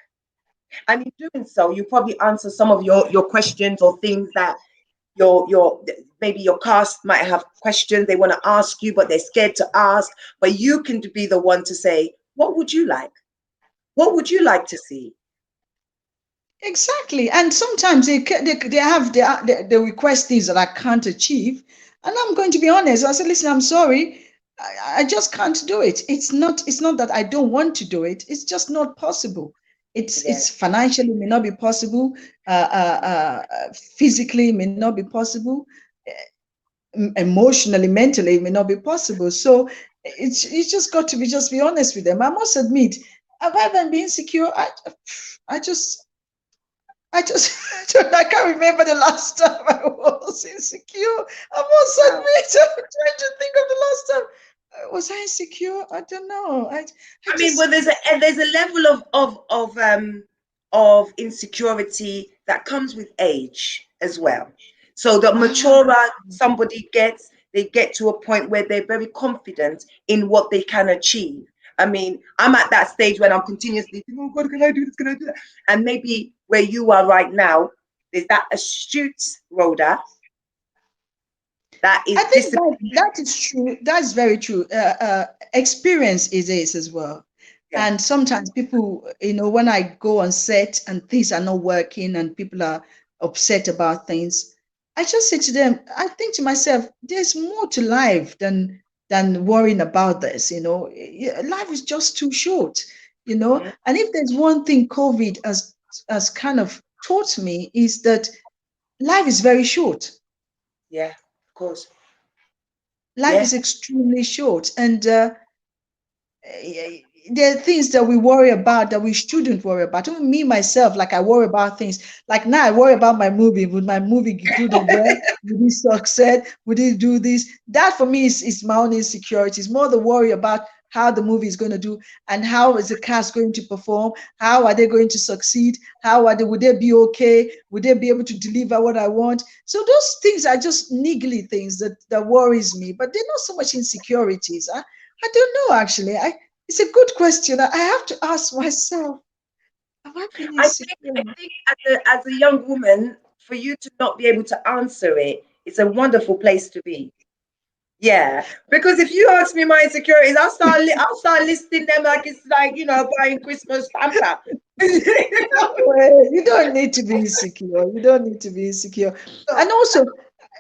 And in doing so, you probably answer some of your questions or things that your maybe your cast might have questions they want to ask you, but they're scared to ask. But you can be the one to say, "What would you like? What would you like to see?" Exactly. And sometimes they have they request things that I can't achieve. And I'm going to be honest. I said, listen, I'm sorry. I just can't do it. It's not that I don't want to do it. It's just not possible. Yeah. It's financially may not be possible. Physically may not be possible. Emotionally, mentally, it may not be possible. So it's just got to be just be honest with them. I must admit, rather than being insecure, I just I just, I can't remember the last time I was insecure. I must Wow. admit, I'm trying to think of the last time. Was I insecure? I don't know. I I mean, well, just, there's a level of insecurity that comes with age as well. So the ah, maturer somebody gets, they get to a point where they're very confident in what they can achieve. I mean, I'm at that stage when I'm continuously thinking, "Oh God, can I do this? Can I do that?" And maybe where you are right now, there's that astute Rhoda that I is think that disciplined. that is true. That's very true. Experience is this as well. Yeah. And sometimes people, when I go on set and things are not working and people are upset about things, I just say to them, I think to myself, there's more to life than worrying about this. Life is just too short. Mhm. And if there's one thing COVID has kind of taught me is that life is very short. Yeah, of course. Life Yeah. is extremely short, and there are things that we worry about that we shouldn't worry about. Even me myself, like I worry about things. Like now, I worry about my movie. Would my movie do the well? Would it succeed? Would it do this? That for me is my own insecurity. It's more the worry about how the movie is going to do and how is the cast going to perform? How are they going to succeed? How are they? Would they be okay? Would they be able to deliver what I want? So those things are just niggly things that worries me, but they're not so much insecurities. I don't know actually. It's a good question. I have to ask myself, have I been I insecure? think as a young woman, for you to not be able to answer it, it's a wonderful place to be. Yeah, because if you ask me my insecurities, I'll start listing them like it's like buying Christmas hamper. You know? Well, you don't need to be insecure. You don't need to be insecure. So, And also,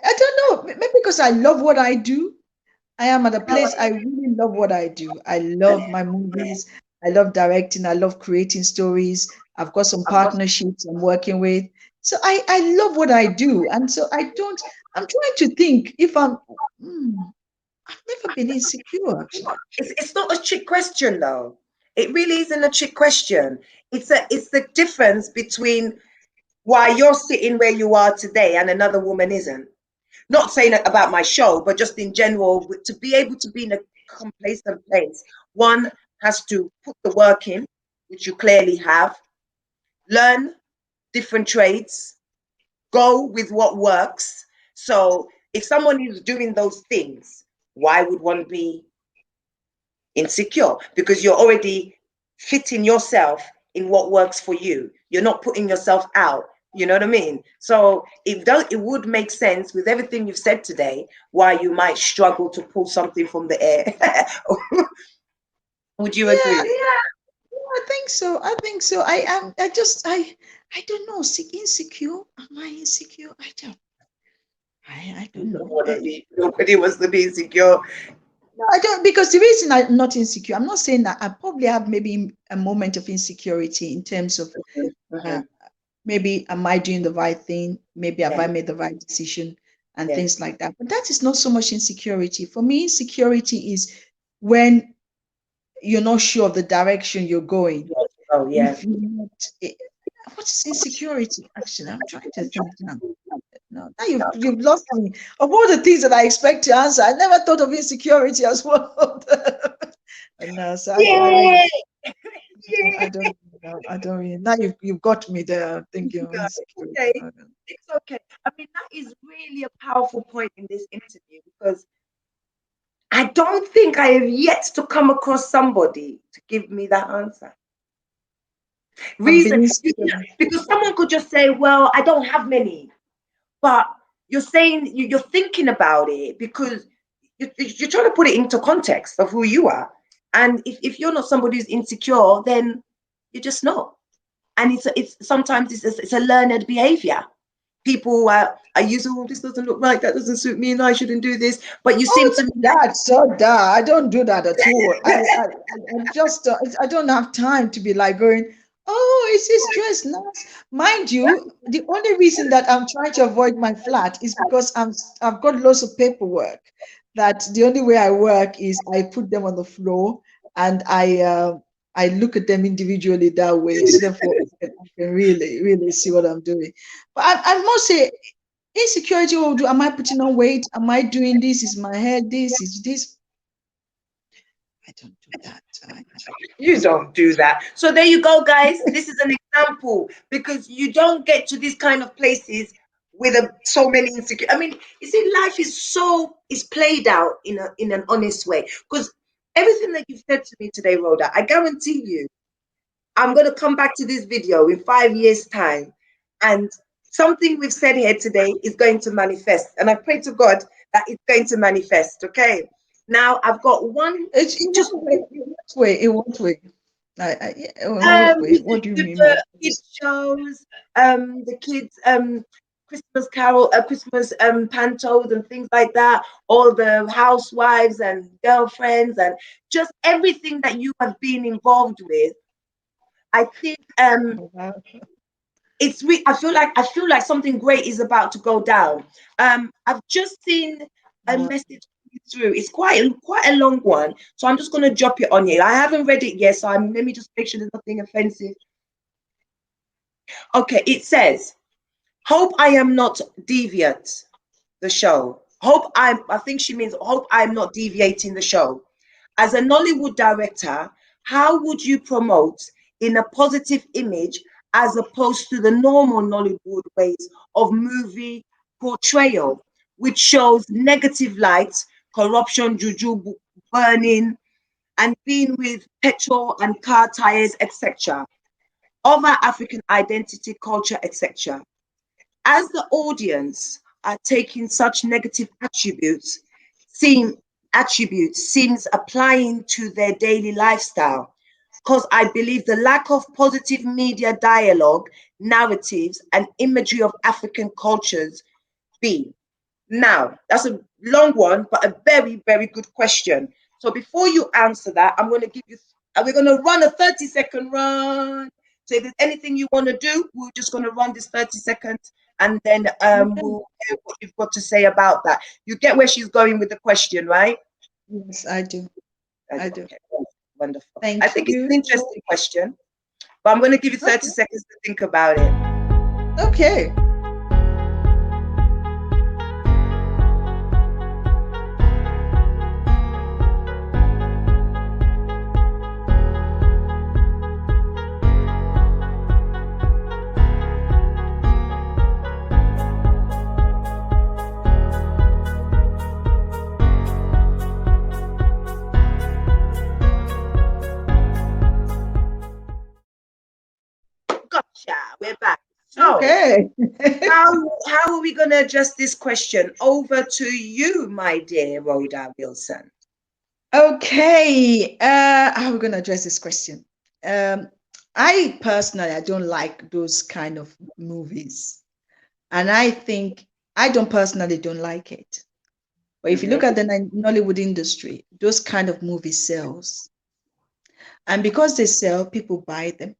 I don't know, maybe because I love what I do. I am at a you know, place I really love what I do. I love my movies. I love directing. I love creating stories. I've got some I've got partnerships I'm working with. So I love what I do. And so I'm trying to think if hmm, I've never been insecure actually. it's not a trick question though. It really isn't a trick question. It's the difference between why you're sitting where you are today and another woman isn't. Not saying it about my show, but just in general, to be able to be in a complacent place, one has to put the work in, which you clearly have, learn different trades, go with what works. So if someone is doing those things, why would one be insecure? Because you're already fitting yourself in what works for you. You're not putting yourself out. You know what I mean? So it would make sense with everything you've said today why you might struggle to pull something from the air. Would you Yeah, agree? I think so. I think so. I am. I just. I don't know. Insecure. Am I insecure? I don't. I You don't don't know. want to be. Nobody wants to be insecure. No, I don't, because the reason I'm not insecure, I'm not saying that I probably have maybe a moment of insecurity in terms of uh, Mhm. maybe am I doing the right thing? Maybe have Yeah, I made the right decision and yeah. things like that. But that is not so much insecurity. For me, insecurity is when you're not sure of the direction you're going. Yes. Oh, yeah. If you're not, eh, what is insecurity? Actually, I'm trying to think now. No, now you've lost me. Of all the things that I expect to answer, I never thought of insecurity as well. No, so I really, Yeah. I Yeah. don't know. I don't really. Now you've got me there thinking of No, insecurity. okay. I don't- It's okay. I mean, that is really a powerful point in this interview because I don't think I have yet to come across somebody to give me that answer. I've been Reason, insecure. because someone could just say, well, I don't have many, but you're saying you're thinking about it because you're trying to put it into context of who you are. And if you're not somebody who's insecure, then you're just not. And it's sometimes it's a learned behavior. People are using, oh, this doesn't look right, that doesn't suit me, and I shouldn't do this. But you seem Oh, to that's so that I don't do that at all. I just I don't have time to be like going. Oh, is this dress nice? Mind you, the only reason that I'm trying to avoid my flat is because I've got lots of paperwork. That the only way I work is I put them on the floor and I look at them individually that way. So therefore, I can really see what I'm doing. But I must say, insecurity will do. Am I putting on weight? Am I doing this? Is my hair this? Is this? I don't do that. you don't do that. So there you go, guys. This is an example because you don't get to these kind of places with so many insecure. I mean, you see, life is played out in an honest way. Because everything that you've said to me today, Rhoda, I guarantee you, I'm going to come back to this video in 5 years' time, and something we've said here today is going to manifest. And I pray to God that it's going to manifest. Okay. Now I've got one. It's in Just what way? In what way? In what way? Yeah, in what way? What do you mean the manifest? kids shows, the kids Christmas pantos and things like that, all the housewives and girlfriends and just everything that you have been involved with. I think I feel like something great is about to go down. I've just seen a Wow. message through. It's quite a long one, so I'm just gonna drop it on you. I haven't read it yet, so let me just make sure there's nothing offensive. Okay, it says, "Hope I am not deviant." The show. I think she means hope I'm not deviating the show. As a Nollywood director, how would you promote in a positive image as opposed to the normal Nollywood ways of movie portrayal, which shows negative light, corruption, juju, burning, and being with petrol and car tires, etc., other African identity, culture, etc. As the audience are taking such negative seem seems applying to their daily lifestyle, because I believe the lack of positive media dialogue, narratives, and imagery of African cultures be. Now, that's a long one, but a very, very good question. So before you answer that, I'm going to give you, we're going to run a 30-second run. So if there's anything you want to do, we're just going to run this 30 seconds and then Okay. we'll hear what you've got to say about that. You get where she's going with the question, right? Yes, I do. I do. Okay, wonderful. I Thank think it's an you. interesting question, but I'm going to give you 30 Okay. seconds to think about it. Okay. Gotcha. We're back. So, Okay. how are we going to address this question? Over to you, my dear Rhoda Wilson. Okay. How are we going to address this question? um, I personally, I don't like those kind of movies, and I think I don't personally don't like it. But if you look Hmm. at the Nollywood industry, those kind of movies sells, and because they sell, people buy them.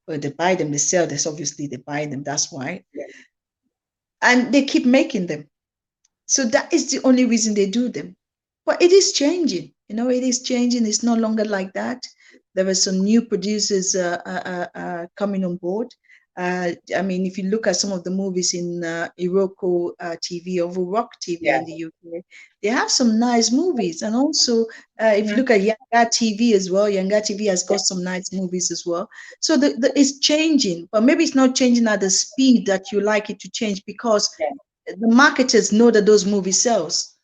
Well, they buy them, they sell this. Obviously, they buy them. That's why, Yeah. and they keep making them. So that is the only reason they do them. But it is changing. It is changing. It's no longer like that. There are some new producers coming on board. I mean, if you look at some of the movies in Iroko TV or Rock TV Yeah. in the UK, they have some nice movies. And also, if you Mhm. look at Yanga TV as well, Yanga TV has Yeah. got some nice movies as well. So it's changing, but maybe it's not changing at the speed that you like it to change because Yeah. the marketers know that those movies sells.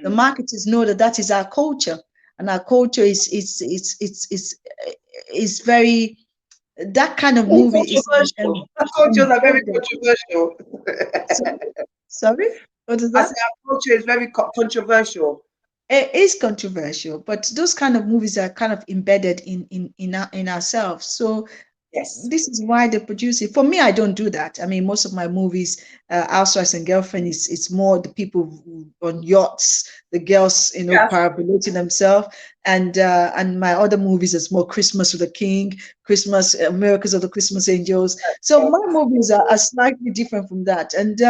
The Hmm. marketers know that that is our culture, and our culture is very that kind of Very movie is controversial. Our cultures are very embedded. controversial. Sorry, sorry, what is I that? say our culture is very controversial. It is controversial, but those kind of movies are kind of embedded in ourselves. So Yes. this is why they produce it. For me, I don't do that. I mean, most of my movies, Housewives and Girlfriend, it's more the people on yachts, the girls, Yes. parabolating themselves, and my other movies is more Christmas with the King, Christmas, Miracles of the Christmas Angels. So Yes. my movies are slightly different from that, and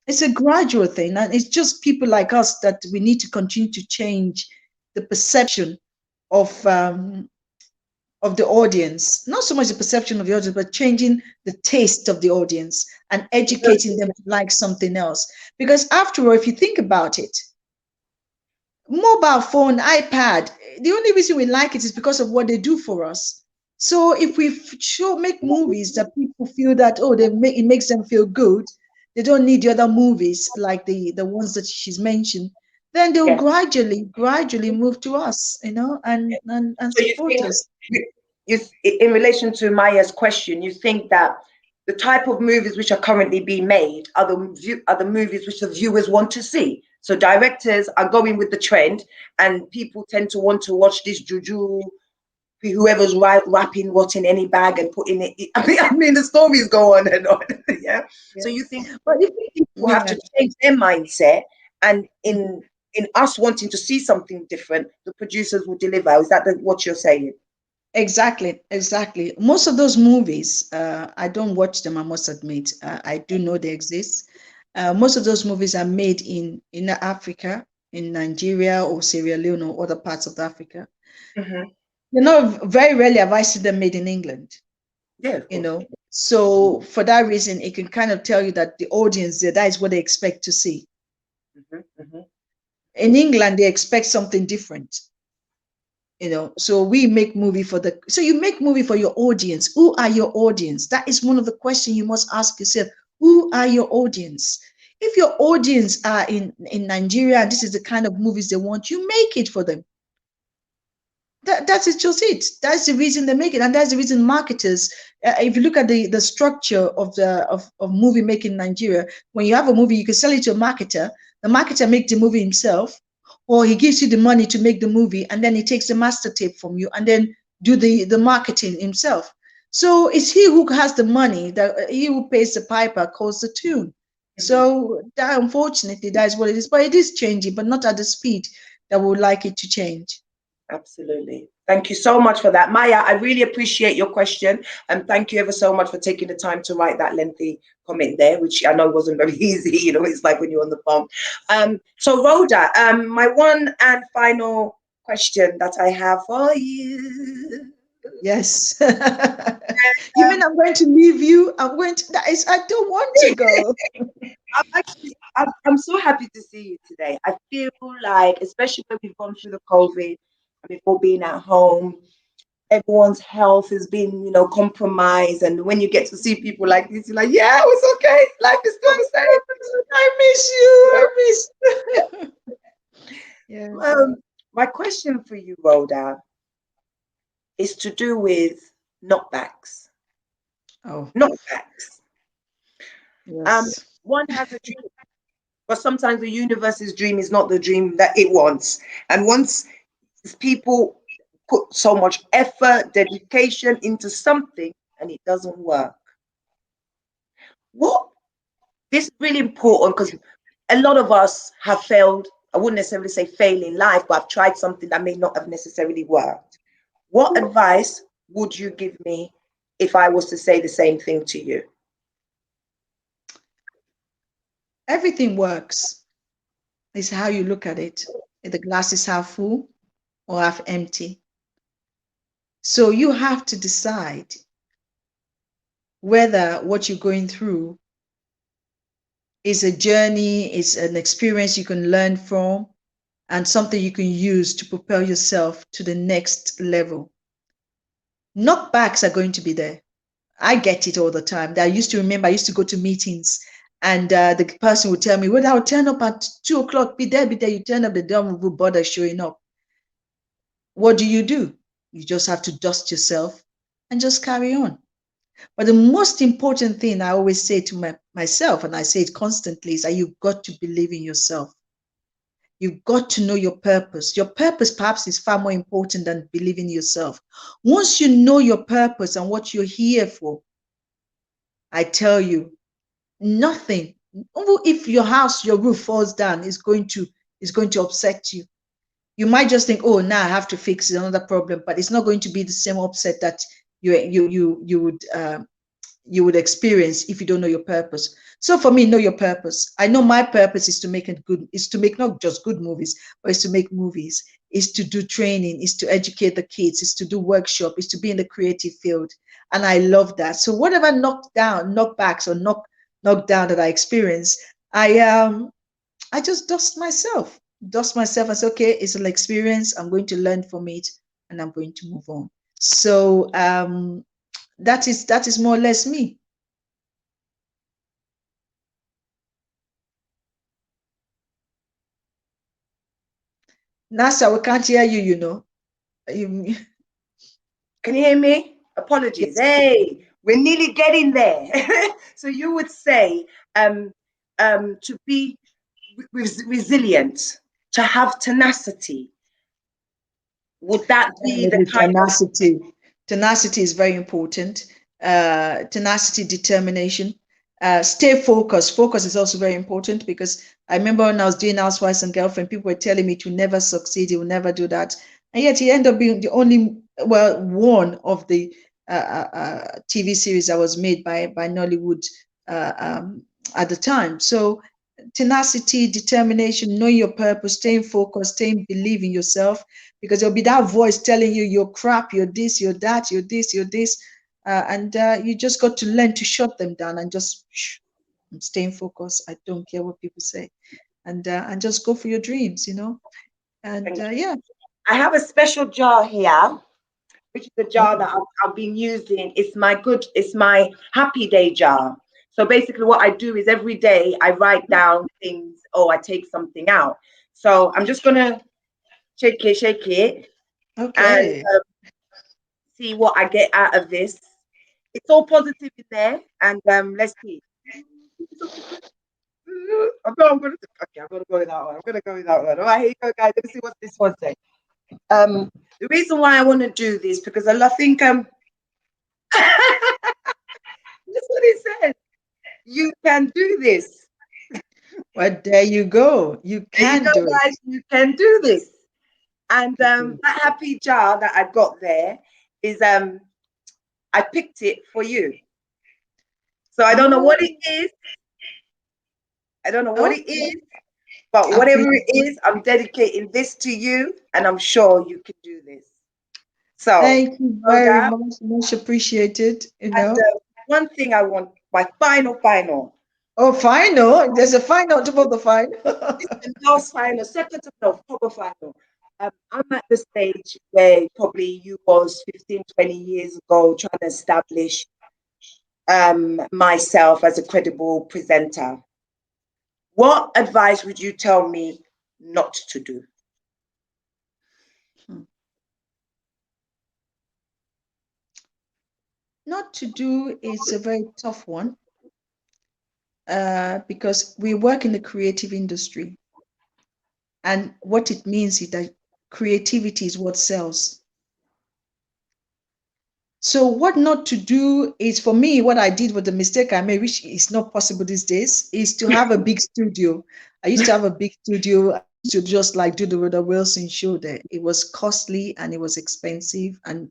it's a gradual thing, and it's just people like us that we need to continue to change the perception of um, of the audience, not so much the perception of the audience, but changing the taste of the audience and educating them to like something else. Because after all, if you think about it, mobile phone, iPad, the only reason we like it is because of what they do for us. So if we show make movies that people feel that it makes them feel good, they don't need the other movies like the ones that she's mentioned, then they'll Yes. gradually move to us, and So you support think, us. you, in relation to Maya's question, you think that the type of movies which are currently being made are the movies which the viewers want to see. So directors are going with the trend, and people tend to want to watch this juju, whoever's wrapping what in any bag and putting it. I mean, the stories go on and on. Yeah. Yeah. So you think But if, people have yeah, to change their mindset, and in us wanting to see something different, the producers will deliver. Is that what you're saying? exactly, exactly. Most of those movies, I don't watch them, I must admit. I do know they exist. Most of those movies are made in Africa, in Nigeria or Sierra Leone or other parts of Africa. Hmm. Very rarely have I seen them made in England, Yeah, of you course. know. So for that reason, it can kind of tell you that the audience there, that is what they expect to see. Hmm. Hmm. In England, they expect something different. So we make movie so you make movie for your audience. Who are your audience? That is one of the questions you must ask yourself. Who are your audience? If your audience are in Nigeria and this is the kind of movies they want, you make it for them. That is just it. That's the reason they make it, and that's the reason marketers. If you look at the structure of movie making in Nigeria, when you have a movie, you can sell it to a marketer. The marketer makes the movie himself, or he gives you the money to make the movie, and then he takes the master tape from you, and then do the marketing himself. So it's he who has the money. That he who pays the piper calls the tune. Hmm. So that, unfortunately, that is what it is. But it is changing, but not at the speed that we would like it to change. Absolutely. Thank you so much for that. Maya, I really appreciate your question. And thank you ever so much for taking the time to write that lengthy comment there, which I know wasn't very easy. It's like when you're on the phone. So Rhoda, my one and final question that I have for you. Yes. You mean I'm going to leave you? I don't want to go. I'm so happy to see you today. I feel like, especially when we've gone through the COVID and before being at home, everyone's health has been, compromised. And when you get to see people like this, you're like, yeah, it's okay. Life is still the same. I miss you. I miss. Yeah. My question for you, Rhoda, is to do with knockbacks. Oh, Knockbacks. Um, yes. one has a dream, but sometimes the universe's dream is not the dream that it wants. And once people put so much effort, dedication into something and it doesn't work. What This is really important because a lot of us have failed. I wouldn't necessarily say fail in life, but I've tried something that may not have necessarily worked. What advice would you give me if I was to say the same thing to you? Everything works. It's how you look at it. If the glass is half full or half empty. So you have to decide whether what you're going through is a journey, is an experience you can learn from, and something you can use to propel yourself to the next level. Knockbacks are going to be there. I get it all the time. I used to remember, I used to go to meetings and the person would tell me, well, I'll turn up at 2 o'clock, be there, be there. You turn up, they don't even bother showing up. What do? You just have to dust yourself and just carry on. But the most important thing I always say to myself, and I say it constantly, is that you've got to believe in yourself. You've got to know your purpose. Your purpose perhaps is far more important than believing in yourself. Once you know your purpose and what you're here for, I tell you, nothing, even if your house, your roof falls down, is going to upset you. You might just think, oh, now I have to fix another problem, but it's not going to be the same upset that you would experience if you don't know your purpose. So for me, know your purpose. I know my purpose is to make not just good movies, but it's to make movies, is to do training, is to educate the kids, is to do workshop, is to be in the creative field. And I love that. So whatever knockbacks or knockdown that I experience, I just dust myself and say, okay, it's an experience. I'm going to learn from it and I'm going to move on. So that is more or less me. Nasa, we can't hear you, you know. Can you hear me? Apologies. Yes. Hey, we're nearly getting there. So you would say to be resilient, to have tenacity. Would that be the Definitely kind of tenacity. Tenacity is very important. Tenacity, determination. Stay focused. Focus is also very important because I remember when I was doing Housewives and Girlfriend, people were telling me to never succeed, you will never do that. And yet he ended up being the only, well, one of the TV series that was made by Nollywood at the time. So tenacity, determination, knowing your purpose, staying focused, staying believe in yourself, because there'll be that voice telling you you're crap, you're this, you're that, you're this, you're this, and you just got to learn to shut them down and just I'm staying focused. I don't care what people say, and just go for your dreams, you know. And Thank you. yeah. I have a special jar here, which is the jar Oh, that I've been using. It's my happy day jar. So basically, what I do is every day I write down things or I take something out. So I'm just gonna shake it, and okay. see what I get out of this. It's all positive in there, and let's see. I'm gonna okay. I'm gonna go with that one. I'm gonna go with that one. All right, here you go, guys. Let me see what this one says. The reason why I want to do this because I think that's what it says. You can do this. Well, there you go. You There you can go, do it. guys. You can do this. And You do. that happy jar that I've got there is I picked it for you. So I don't know what it Oh, is. I don't know what it okay. is, but whatever Appreciate. it is, I'm dedicating this to you, and I'm sure you can do this. So, Thank you very Rhoda, much. Much appreciated. and one thing I want, my final. Oh, final. There's a final on top of the final. This is the last final, second to no, proper final. I'm at the stage where probably you was 15, 20 years ago trying to establish myself as a credible presenter. What advice would you tell me not to do? Not to do is a very tough one because we work in the creative industry. And what it means is that creativity is what sells. So what not to do is, for me, what I did with the mistake I made, which is not possible these days, is to have a big studio. I used to have a big studio. I used to just like do the Rhoda Wilson show there. It was costly and it was expensive. And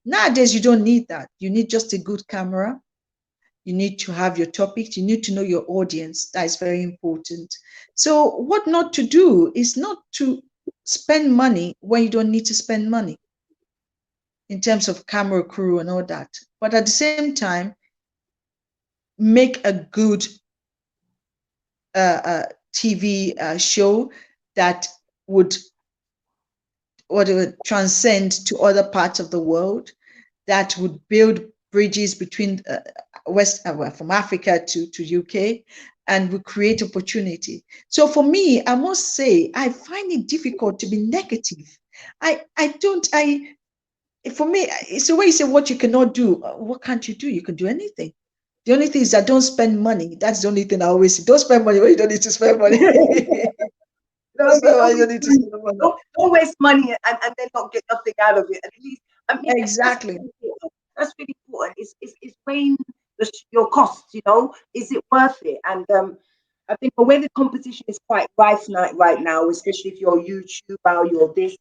nowadays you don't need that. You need just a good camera. You need to have your topics. You need to know your audience. That is very important. So what not to do is not to spend money when you don't need to spend money in terms of camera crew and all that. But at the same time, make a good TV show that would transcend to other parts of the world, that would build bridges between well, from Africa to UK, and would create opportunity. So for me, I must say, I find it difficult to be negative. I don't I For me, it's the way you say what you cannot do. What can't you do? You can do anything. The only thing is that don't spend money. That's the only thing I always say. Don't spend money when you don't need to spend money. Don't spend money, you don't need to spend money. don't waste money and then not get nothing out of it. At least, I mean, that's Exactly. really important. That's really important. It's weighing your costs. Is it worth it? And I think the way the competition is quite rife right now, especially if you're a YouTuber, you're this,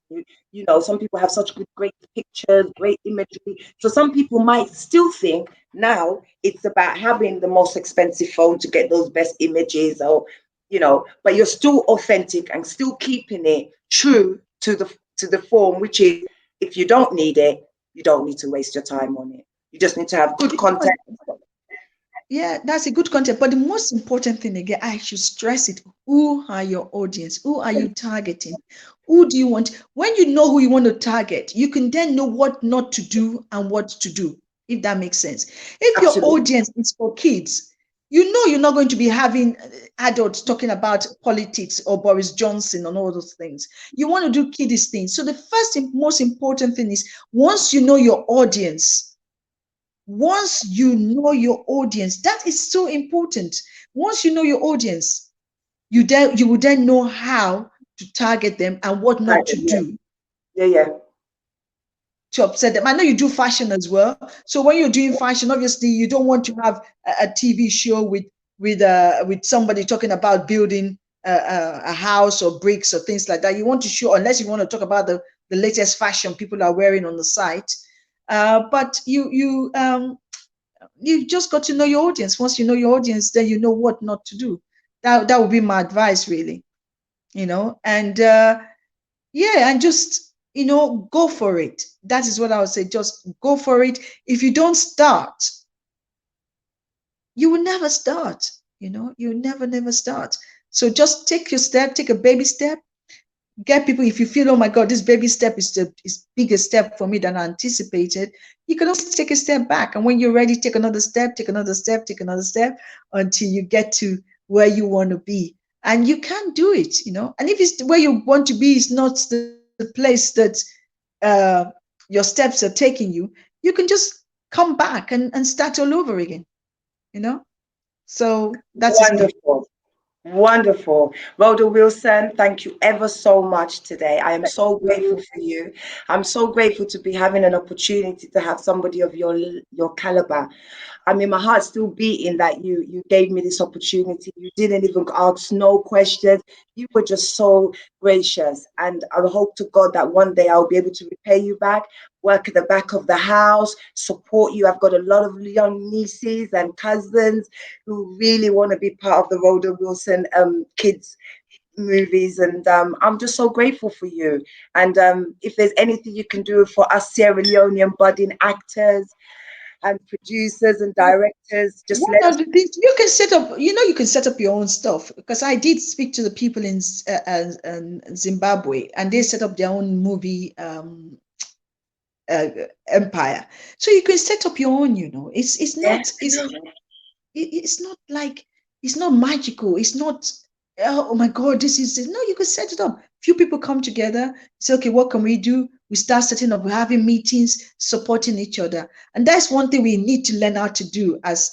some people have such great pictures, great imagery. So some people might still think now it's about having the most expensive phone to get those best images, or but you're still authentic and still keeping it true to the form, which is, if you don't need it, you don't need to waste your time on it. You just need to have good content. Yeah, that's a good content. But the most important thing again, I should stress it. Who are your audience? Who are you targeting? Who do you want? When you know who you want to target, you can then know what not to do and what to do, if that makes sense. If your Absolutely. audience is for kids, you know you're not going to be having adults talking about politics or Boris Johnson and all those things. You want to do kiddies things. So the first and most important thing is, once you know your audience, once you know your audience, that is so important. Once you know your audience, you will then know how to target them and what not to Yeah, do yeah, yeah. to upset them. I know you do fashion as well. So when you're doing fashion, obviously you don't want to have a TV show with somebody talking about building a house or bricks or things like that. You want to show, unless you want to talk about the latest fashion people are wearing on the site. But you just got to know your audience. Once you know your audience, then you know what not to do. That would be my advice, really. And yeah, and just go for it. That is what I would say. Just go for it. If you don't start, you will never start. You never start. So just take your step, take a baby step. Get people, if you feel, oh my God, this baby step is bigger step for me than I anticipated, you can also take a step back. And when you're ready, take another step, take another step, take another step until you get to where you want to be. And you can do it. And if it's where you want to be is not the place that uh, your steps are taking you, you can just come back and start all over again. You know? So that is me. Wonderful. Wonderful. Rhoda Wilson, thank you ever so much today. I am so grateful for you. I'm so grateful to be having an opportunity to have somebody of your caliber. I mean, my heart's still beating that you gave me this opportunity. You didn't even ask no questions. You were just so gracious. And I hope to God that one day I'll be able to repay you back, work at the back of the house, support you. I've got a lot of young nieces and cousins who really want to be part of the Rhoda Wilson kids movies, and I'm just so grateful for you. And if there's anything you can do for us Sierra Leonean budding actors and producers and directors, just One let of us. the things you can set up, you can set up your own stuff, because I did speak to the people in Zimbabwe, and they set up their own movie uh, empire. So you can set up your own. It's Yeah, not it's not like, it's not magical. It's not, oh my God, this is it. No, you can set it up. Few people come together, say, okay, what can we do? We start setting up, we're having meetings, supporting each other. And that's one thing we need to learn how to do as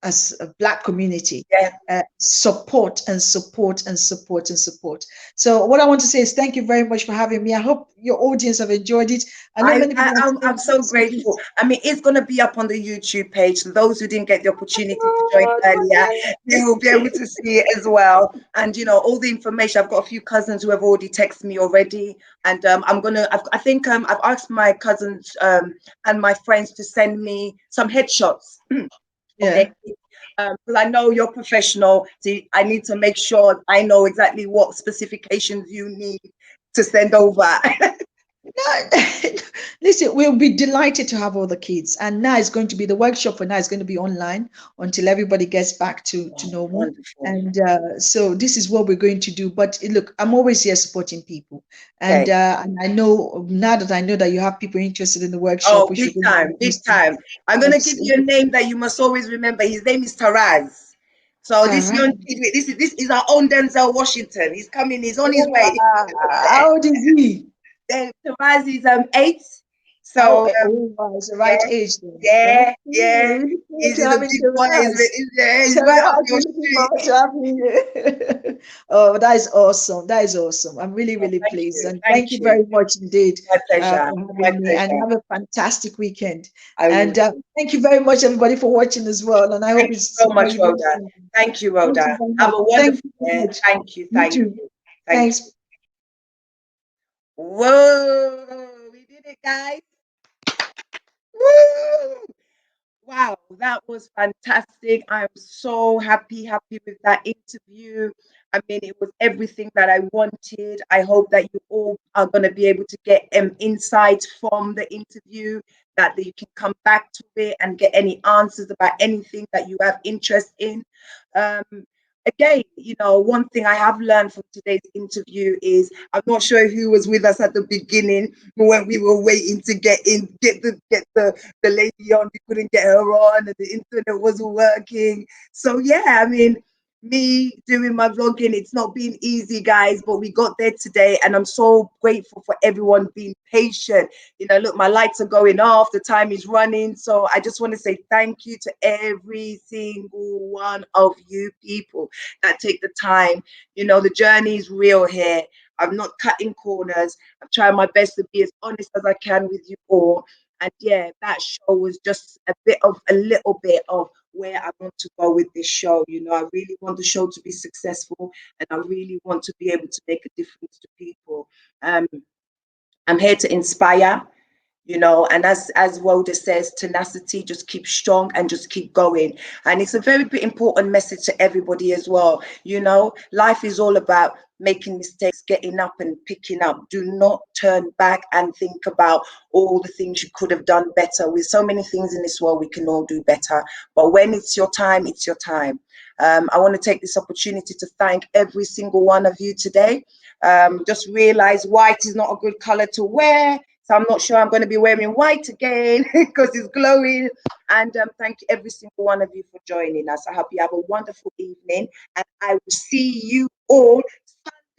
as a Black community. Yeah. Support and support and support and support. So what I want to say is thank you very much for having me. I hope your audience have enjoyed it. I know many people have I'm so grateful. I mean, it's going to be up on the YouTube page. So those who didn't get the opportunity to join earlier, they will be able to see it as well. And you know, all the information. I've got a few cousins who have already texted me already, and I'm gonna. I think I've asked my cousins and my friends to send me some headshots of their Yeah. kids. Because I know you're professional, so I need to make sure I know exactly what specifications you need to send over. No, listen, we'll be delighted to have all the kids. And now it's going to be the workshop for now is going to be online until everybody gets back to Oh, normal. wonderful. And so this is what we're going to do. But look, I'm always here supporting people. Okay. And I know now that I know that you have people interested in the workshop, Oh, which big we're going to time, be big hosting. time. I'm gonna give That's you a name that you must always remember. His name is Taraz. So this Tara. young kid, this is our own Denzel Washington. He's coming. He's on his Oh, way. wow. How old is he? Taraz is 8. How, So wow, it's the right yeah, age then. Okay. yeah, We're yeah. really forward He's to a having big boy. Tara. He's Tell right up us your we're looking forward street. to having you. Oh, that is awesome. That is awesome. I'm really, Oh, really thank pleased. you, And thank thank you you. very much indeed My pleasure, for my having me. And pleasure. have a fantastic weekend. I will. And thank you very much, everybody, for watching as well. And I hope Thank you it's so much, very, very Rhoda. soon. Thank you, Thank Rhoda. you very Have much. a Thank wonderful you very day. much. Thank you, You thank too. you, thank you. Thanks. Whoa, we did it, guys. Woo! Wow, that was fantastic. I'm so happy with that interview. I mean, it was everything that I wanted. I hope that you all are going to be able to get insights from the interview, that you can come back to it and get any answers about anything that you have interest in. Um, Again, you know, one thing I have learned from today's interview is I'm not sure who was with us at the beginning when we were waiting to get the lady on. We couldn't get her on, and the internet wasn't working. So yeah, I mean, me doing my vlogging, it's not been easy, guys, but we got there today, and I'm so grateful for everyone being patient. You know, look, my lights are going off, the time is running. So I just want to say thank you to every single one of you people that take the time. You know, the journey is real here. I'm not cutting corners. I'm trying my best to be as honest as I can with you all. And yeah, that show was just a little bit of where I want to go with this show. You know, I really want the show to be successful, and I really want to be able to make a difference to people. Um, I'm here to inspire, you know, and as Rhoda says, tenacity, just keep strong and just keep going. And it's a very important message to everybody as well. You know, life is all about making mistakes, getting up and picking up. Do not turn back and think about all the things you could have done better. With so many things in this world, we can all do better. But when it's your time, it's your time. I want to take this opportunity to thank every single one of you today. Just realize white is not a good color to wear. So I'm not sure I'm going to be wearing white again because it's glowing. And thank you, every single one of you, for joining us. I hope you have a wonderful evening. And I will see you all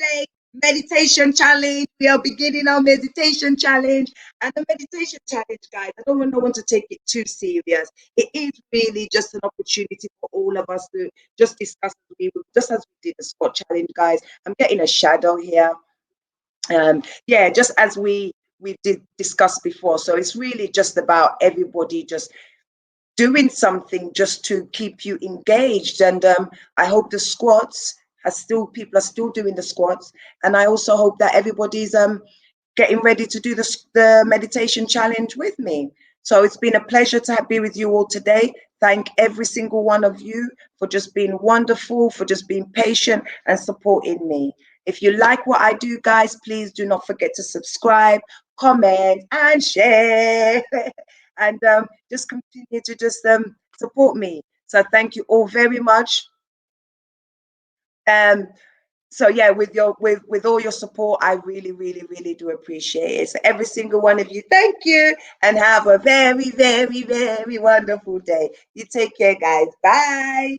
Sunday meditation challenge. We are beginning our meditation challenge. And the meditation challenge, guys, I don't want no one to take it too serious. It is really just an opportunity for all of us to just discuss, just as we did the spot challenge, guys. I'm getting a shadow here. Yeah, just as we did discuss before. So it's really just about everybody just doing something just to keep you engaged. And I hope the squats are still, people are still doing the squats. And I also hope that everybody's getting ready to do the meditation challenge with me. So it's been a pleasure to be with you all today. Thank every single one of you for just being wonderful, for just being patient and supporting me. If you like what I do, guys, please do not forget to subscribe, comment, and share. And just continue to just support me. So thank you all very much. Um, so yeah, with all your support, I really do appreciate it. So every single one of you, thank you, and have a very wonderful day. You take care, guys. Bye.